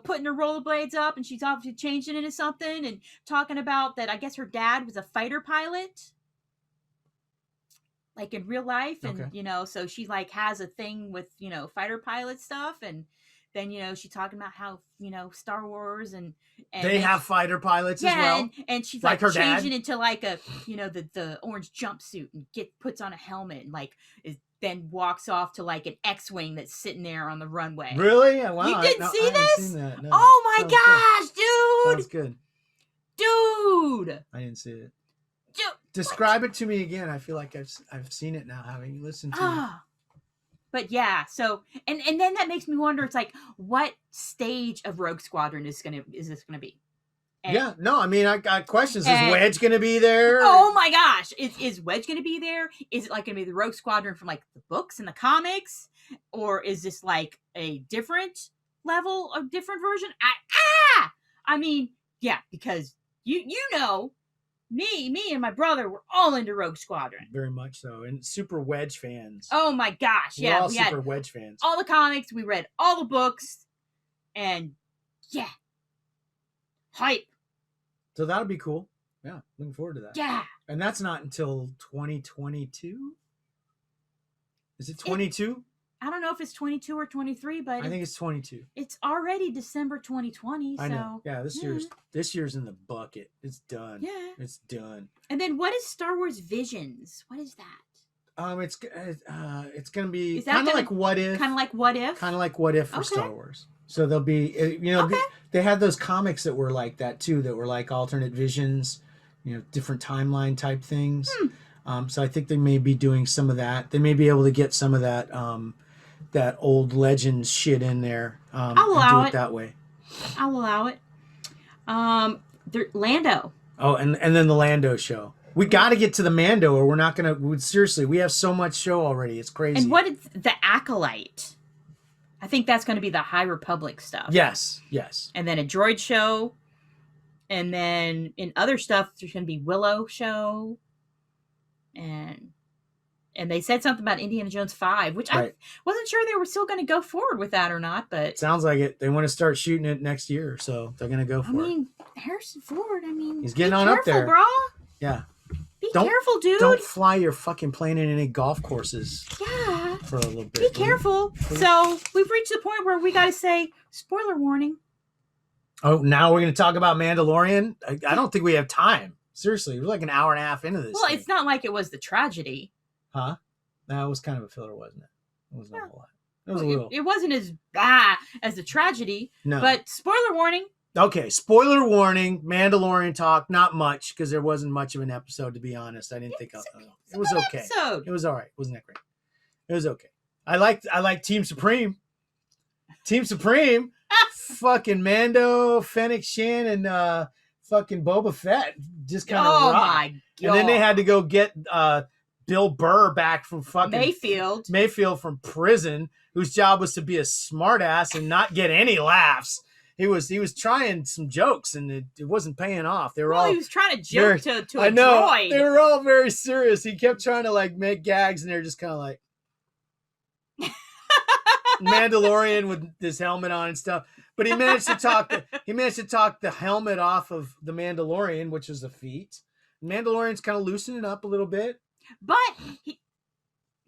putting her rollerblades up, and she's obviously changing into something and talking about that. I guess her dad was a fighter pilot. In real life, and okay. So she has a thing with fighter pilot stuff, and then she's talking about how Star Wars and they have fighter pilots as well, and she's like her changing dad. into a the orange jumpsuit and puts on a helmet and then walks off to an X-wing that's sitting there on the runway. Really? Wow, you didn't see this? I haven't seen that. No. Oh my Sounds gosh, good. dude! Sounds good. Dude, I didn't see it. Dude, describe it to me again. I feel like I've seen it now, having listened to it. But yeah, so and then that makes me wonder. It's what stage of Rogue Squadron is this gonna be? And, yeah, no, I mean, I got questions. Is Wedge gonna be there? Oh my gosh, is Wedge gonna be there? Is it gonna be the Rogue Squadron from the books and the comics, or is this a different level, a different version? I mean, yeah, because you know. Me and my brother were all into Rogue Squadron. Very much so. And super Wedge fans. Oh my gosh. We're all super Wedge fans. All the comics. We read all the books. And yeah. Hype. So that'll be cool. Yeah. Looking forward to that. Yeah. And that's not until 2022? Is it 22? I don't know if it's 22 or 23, but I think it's 22. It's already December 2020. I know. Yeah, this year's in the bucket. It's done. Yeah. It's done. And then what is Star Wars Visions? What is that? It's gonna be kind of like What If. Kind of like What If. Kind of like What If for Star Wars. So there'll be they had those comics that were like that too, that were like alternate visions, different timeline type things. So I think they may be doing some of that. They may be able to get some of that that old Legends shit in there. I'll allow it that way. I'll allow it. Lando. Oh, and then the Lando show. We got to get to the Mando, or we're not gonna. Seriously, we have so much show already. It's crazy. And what is the Acolyte? I think that's going to be the High Republic stuff. Yes. And then a droid show, and then in other stuff there's going to be Willow show, and they said something about Indiana Jones 5, which I wasn't sure they were still going to go forward with that or not, but sounds like it. They want to start shooting it next year, so they're going to go for it. I mean, Harrison Ford. I mean, he's getting on up there, bro. Yeah. Be careful, dude. Don't fly your fucking plane in any golf courses. Yeah. For a little bit. Be careful. So we've reached the point where we got to say spoiler warning. Oh, now we're going to talk about Mandalorian? I don't think we have time. Seriously, we're like an hour and a half into this. Well, thing. it's not like it was the tragedy. Huh? No, it was kind of a filler, wasn't it? It wasn't a whole lot. It was a little. It wasn't as bad as the tragedy. No. But spoiler warning. Okay, spoiler warning. Mandalorian talk, not much because there wasn't much of an episode, to be honest. I didn't think it was okay. Episode. It was all right. Wasn't that great? It was okay. I like Team Supreme. Team Supreme. Fucking Mando, Fennec Shan, and fucking Boba Fett just kind of rocked. My God. And then they had to go get Bill Burr back from fucking Mayfield from prison, whose job was to be a smartass and not get any laughs. He was trying some jokes and it wasn't paying off. They were all he was trying to joke to a I know, droid. They were all very serious. He kept trying to like make gags and they're just kind of like Mandalorian with this helmet on and stuff. But he managed to talk the helmet off of the Mandalorian, which was a feat. Mandalorian's kind of loosening up a little bit. But he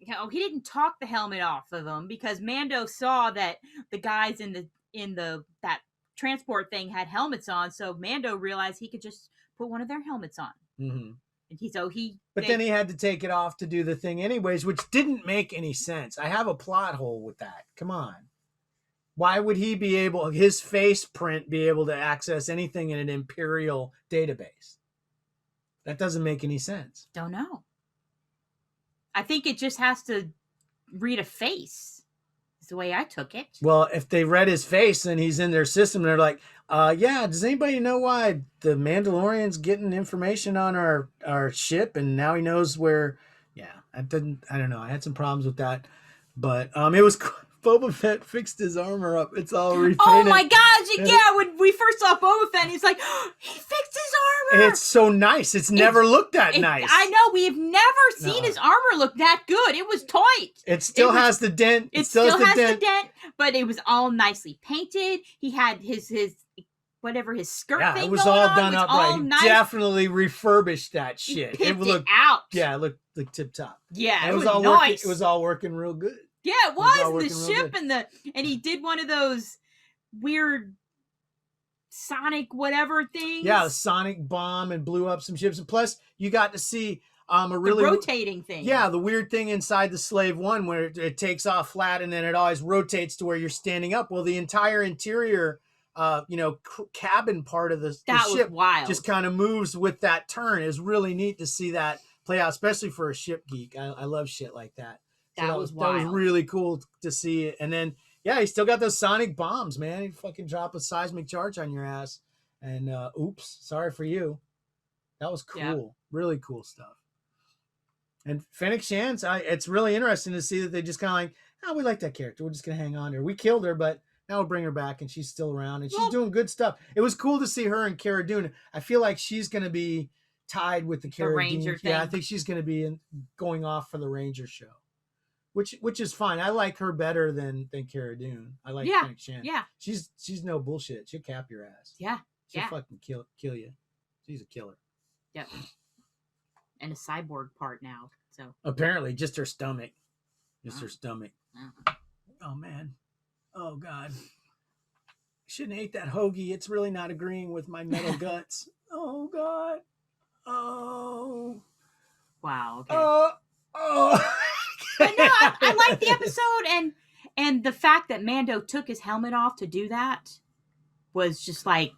didn't talk the helmet off of him because Mando saw that the guys in that transport thing had helmets on, so Mando realized he could just put one of their helmets on. Mm-hmm. And then he had to take it off to do the thing anyways, which didn't make any sense. I have a plot hole with that. Come on. Why would he be able, his face print be able to access anything in an Imperial database? That doesn't make any sense. Don't know. I think it just has to read a face. Is the way I took it. Well, if they read his face and he's in their system, they're like, yeah, does anybody know why the Mandalorian's getting information on our ship and now he knows where? Yeah, I don't know. I had some problems with that, but it was Boba Fett fixed his armor up. It's all repainted. Oh my gosh! Yeah, when we first saw Boba Fett, he's like, he fixed his armor. It's so nice. It's never looked that nice. I know. We've never seen his armor look that good. It was tight. It still has the dent. It still has the dent, but it was all nicely painted. He had his whatever his skirt thing. Yeah, it was going all on. done It was up all right. nice. Definitely refurbished that shit. It looked out. Yeah, it looked like tip top. Yeah, it was all nice. working. It was all working real good. Yeah, it was. all The working real ship good. and he did one of those weird sonic whatever things. Yeah, the sonic bomb and blew up some ships. And plus, you got to see a really rotating thing. Yeah, the weird thing inside the Slave One where it takes off flat and then it always rotates to where you're standing up. Well, the entire interior, cabin part of the ship was wild. Just kind of moves with that turn. It's really neat to see that play out, especially for a ship geek. I love shit like that. So that was wild. That was really cool to see it. And then, yeah, he still got those sonic bombs, man. He fucking drop a seismic charge on your ass. And oops, sorry for you. That was cool. Yep. Really cool stuff. And Fennec Shan's, it's really interesting to see that they just kind of like, we like that character. We're just going to hang on to her. We killed her, but now we'll bring her back and she's still around and she's doing good stuff. It was cool to see her and Cara Dune. I feel like she's going to be tied with the Cara Ranger Dune. thing. Yeah, I think she's going to be going off for the Ranger show. Which is fine. I like her better than Cara Dune. I like Fennec Shan. Yeah. She's no bullshit. She'll cap your ass. Yeah. She'll fucking kill you. She's a killer. Yep. And a cyborg part now. So apparently just her stomach. Her stomach. Oh man. Oh God. Shouldn't have ate that hoagie. It's really not agreeing with my metal guts. Oh God. Oh. Wow. Okay. Oh. But no, I like the episode and the fact that Mando took his helmet off to do that was just like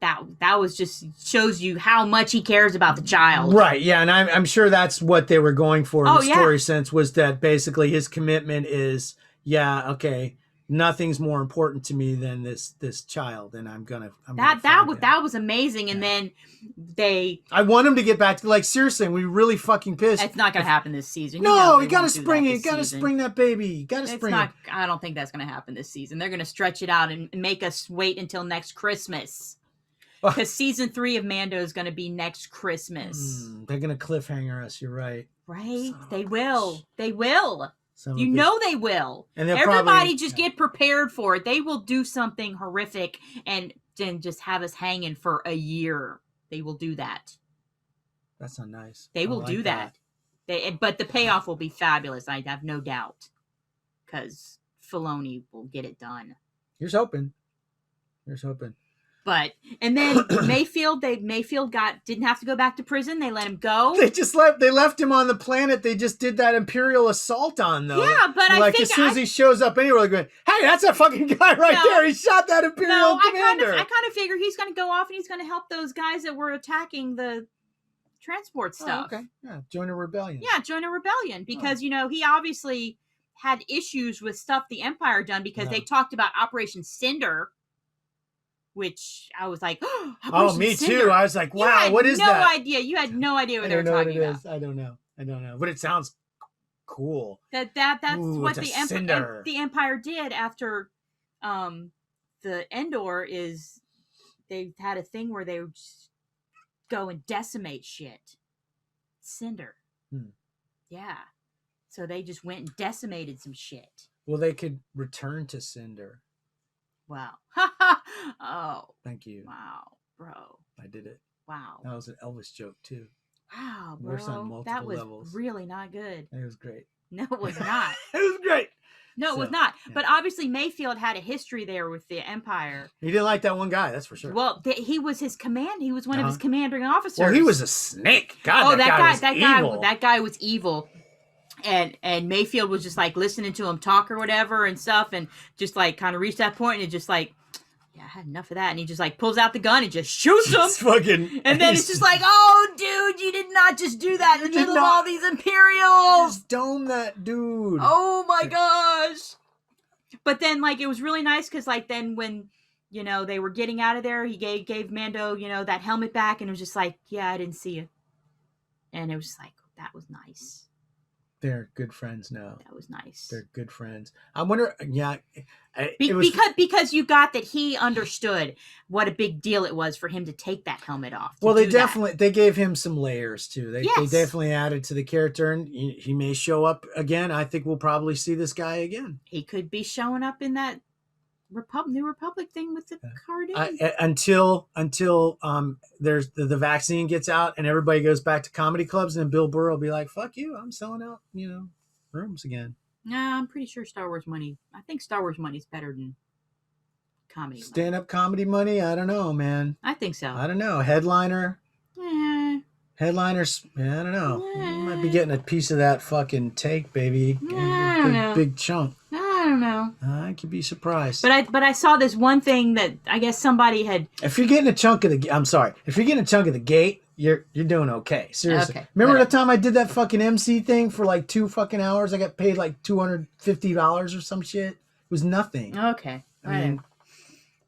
that was just shows you how much he cares about the child. Right, yeah, and I'm sure that's what they were going for in the story sense was that basically his commitment is, okay, nothing's more important to me than this child, and I'm gonna that was amazing. And then I want him to get back to, like, seriously, we really fucking pissed. It's not gonna happen this season. No, you gotta spring it. You gotta spring that baby. You gotta spring it. I don't think that's gonna happen this season. They're gonna stretch it out and make us wait until next Christmas. Because season 3 of Mando is going to be next Christmas. They're going to cliffhanger us. You're right. Right? They will. They will. They will. And everybody just get prepared for it. They will do something horrific and then just have us hanging for a year. They will do that. That's not nice. They I will like do that. But the payoff will be fabulous. I have no doubt, because Filoni will get it done. Here's hoping. Here's hoping. But and then Mayfield didn't have to go back to prison. They let him go. They left him on the planet they just did that Imperial assault on, though. Yeah, but I think as soon as he shows up anywhere, they're going, hey, that's that fucking guy right there. He shot that Imperial commander. I kind of figure he's going to go off and he's going to help those guys that were attacking the transport stuff. Oh, okay. Yeah, join a rebellion. Yeah, join a rebellion because he obviously had issues with stuff the Empire done because they talked about Operation Cinder. Which I was like, oh, me too. I was like, wow, what is that? You had no idea what they were talking about. I don't know. But it sounds cool. That's what the Empire did after the Endor is they had a thing where they would just go and decimate shit. Cinder. Yeah. So they just went and decimated some shit. Well, they could return to Cinder. Wow. Oh. Thank you. Wow, bro. I did it. Wow. That was an Elvis joke, too. Wow, bro. Worse on multiple that was levels. Really not good. It was great. No, it was not. It was great. No, it was not. Yeah. But obviously Mayfield had a history there with the Empire. He didn't like that one guy, that's for sure. Well, he was his command. He was one of his commanding officers. Well, he was a snake. God, that guy was evil. And Mayfield was just like listening to him talk or whatever and stuff, and just like kind of reached that point and just like, yeah, I had enough of that. And he just like pulls out the gun and just shoots him. And then it's just like, oh, dude, you did not just do that in the middle of all these Imperials. Just dome that dude. Oh my gosh. But then like it was really nice because like then when they were getting out of there, he gave Mando that helmet back, and it was just like, yeah, I didn't see you. And it was just like, that was nice. They're good friends now. That was nice. They're good friends. I wonder, because you got that he understood what a big deal it was for him to take that helmet off. Well, they gave him some layers too. They definitely added to the character, and he may show up again. I think we'll probably see this guy again. He could be showing up in that New Republic thing with the Cardassians. Until there's the vaccine gets out and everybody goes back to comedy clubs, and then Bill Burr will be like, fuck you, I'm selling out rooms again. Nah, I'm pretty sure Star Wars money is better than comedy stand-up comedy money. I don't know, man. I think so. I don't know. Headliners, I don't know. You might be getting a piece of that fucking take, baby. I don't know. Big chunk. I don't know. I could be surprised. But I saw this one thing that I guess somebody had. If you're getting a chunk of the gate, you're doing okay. Seriously. Okay, remember the time I did that fucking MC thing for like 2 fucking hours? I got paid like $250 or some shit. It was nothing. Okay. I mean,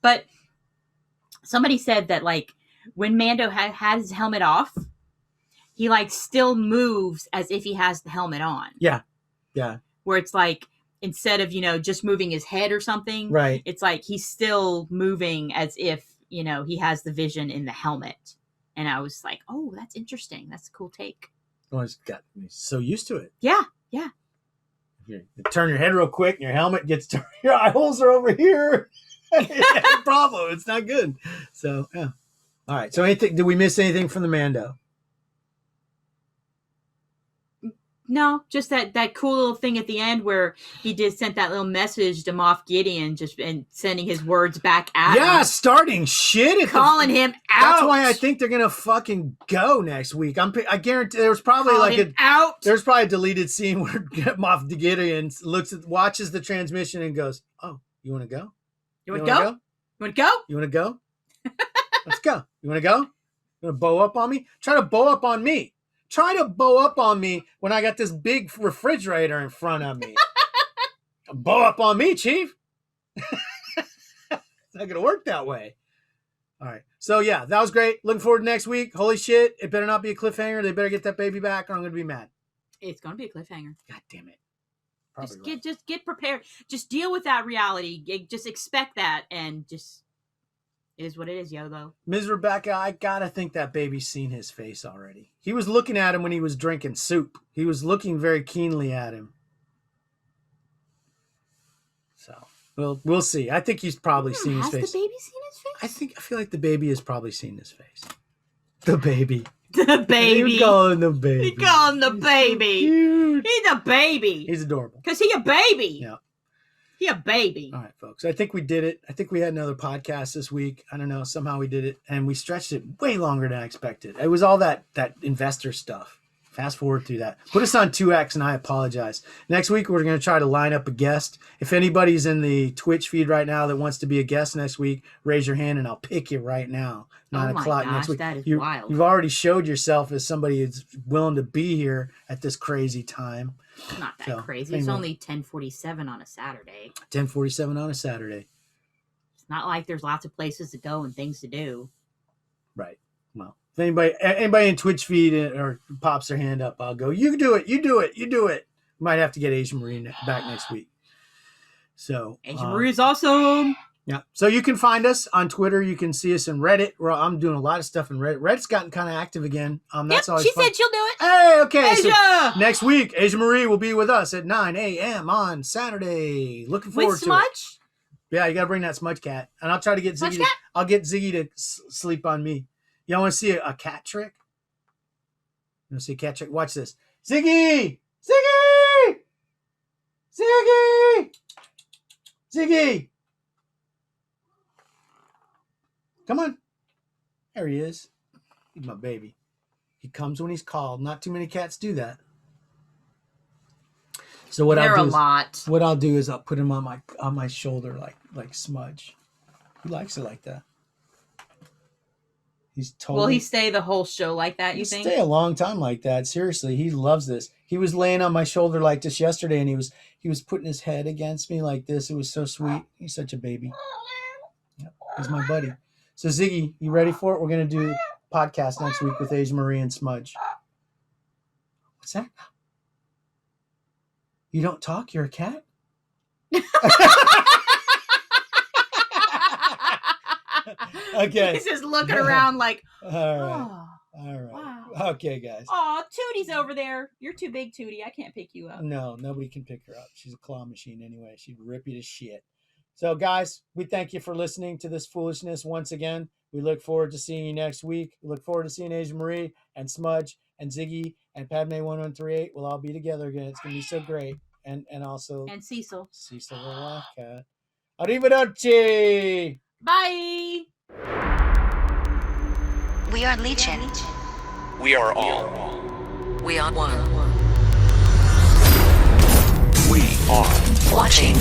but somebody said that like when Mando had his helmet off, he like still moves as if he has the helmet on. Yeah. Yeah. Where it's like, instead of, just moving his head or something, right? It's like he's still moving as if, he has the vision in the helmet. And I was like, oh, that's interesting. That's a cool take. Well, he's so used to it. Yeah, yeah. You turn your head real quick and your helmet gets to your eye holes are over here. Problem. It's not good. So, yeah. All right. So did we miss anything from the Mando? No, just that cool little thing at the end where he sent that little message to Moff Gideon, and sending his words back at him. Yeah, starting shit. Calling him out. That's why I think they're gonna fucking go next week. I guarantee there's probably there's probably a deleted scene where Moff Gideon watches the transmission and goes, "Oh, you want to go? You want to go? You want to go? You want to go? Let's go. You want to go? You want to bow up on me? Try to bow up on me." Try to bow up on me when I got this big refrigerator in front of me. Bow up on me, Chief. It's not going to work that way. All right. So, yeah, that was great. Looking forward to next week. Holy shit. It better not be a cliffhanger. They better get that baby back or I'm going to be mad. It's going to be a cliffhanger. God damn it. Just get prepared. Just deal with that reality. Just expect that and just... It is what it is, YOLO. Ms. Rebecca, I gotta think that baby's seen his face already. He was looking at him when he was drinking soup. He was looking very keenly at him. So, we'll see. I think he's probably seen his face. Has the baby seen his face? I feel like the baby has probably seen his face. The baby. The baby. You call him the baby. You call him the baby. Cute. He's a baby. He's adorable. Because he a baby. Yeah. He a baby. All right, folks. I think we did it. I think we had another podcast this week. I don't know. Somehow we did it, and we stretched it way longer than I expected. It was all that investor stuff. Fast forward through that. Put us on 2X, and I apologize. Next week, we're going to try to line up a guest. If anybody's in the Twitch feed right now that wants to be a guest next week, raise your hand, and I'll pick you right now. 9 o'clock next week. That is wild. You've already showed yourself as somebody who's willing to be here at this crazy time. Not that crazy. It's only 10:47 on a Saturday. 10:47 on a Saturday. It's not like there's lots of places to go and things to do. Right. Well, if anybody in Twitch feed or pops their hand up, I'll go, you do it, you do it, you do it. Might have to get Asian Marine back next week. So Asian Marie's awesome. Yeah. So you can find us on Twitter. You can see us in Reddit. I'm doing a lot of stuff in Reddit. Reddit's gotten kind of active again. That's always she fun. said she'll do it. Hey, okay. Asia! So next week, Asia Marie will be with us at 9 a.m. on Saturday. Looking forward With to Smudge? it. Yeah, you got to bring that Smudge cat. And I'll try to get Ziggy. Smudge cat? I'll get Ziggy to sleep on me. Y'all want to see a cat trick? You want to see a cat trick? Watch this. Ziggy! Ziggy! Ziggy! Ziggy! Come on. There he is. He's my baby. He comes when he's called. Not too many cats do that. So what I'll do is I'll put him on my shoulder like Smudge. He likes it like that. He's totally. Will he stay the whole show like that, you think? Stay a long time like that. Seriously, he loves this. He was laying on my shoulder like this yesterday, and he was putting his head against me like this. It was so sweet. He's such a baby. Yep, he's my buddy. So Ziggy, you ready for it? We're gonna do a podcast next week with Asia Marie and Smudge. What's that? You don't talk? You're a cat? Okay. He's just looking around like, All right. oh, All right. wow. Okay, guys. Oh, Tootie's over there. You're too big, Tootie. I can't pick you up. No, nobody can pick her up. She's a claw machine anyway. She'd rip you to shit. So, guys, we thank you for listening to this foolishness once again. We look forward to seeing you next week. We look forward to seeing Asia Marie and Smudge and Ziggy and Padme1138. We'll all be together again. It's going to be so great. And also... And Cecil. Cecil the Laugh Cat. Arrivederci! Bye! We are Legion. We are all. We are one. We are Watching.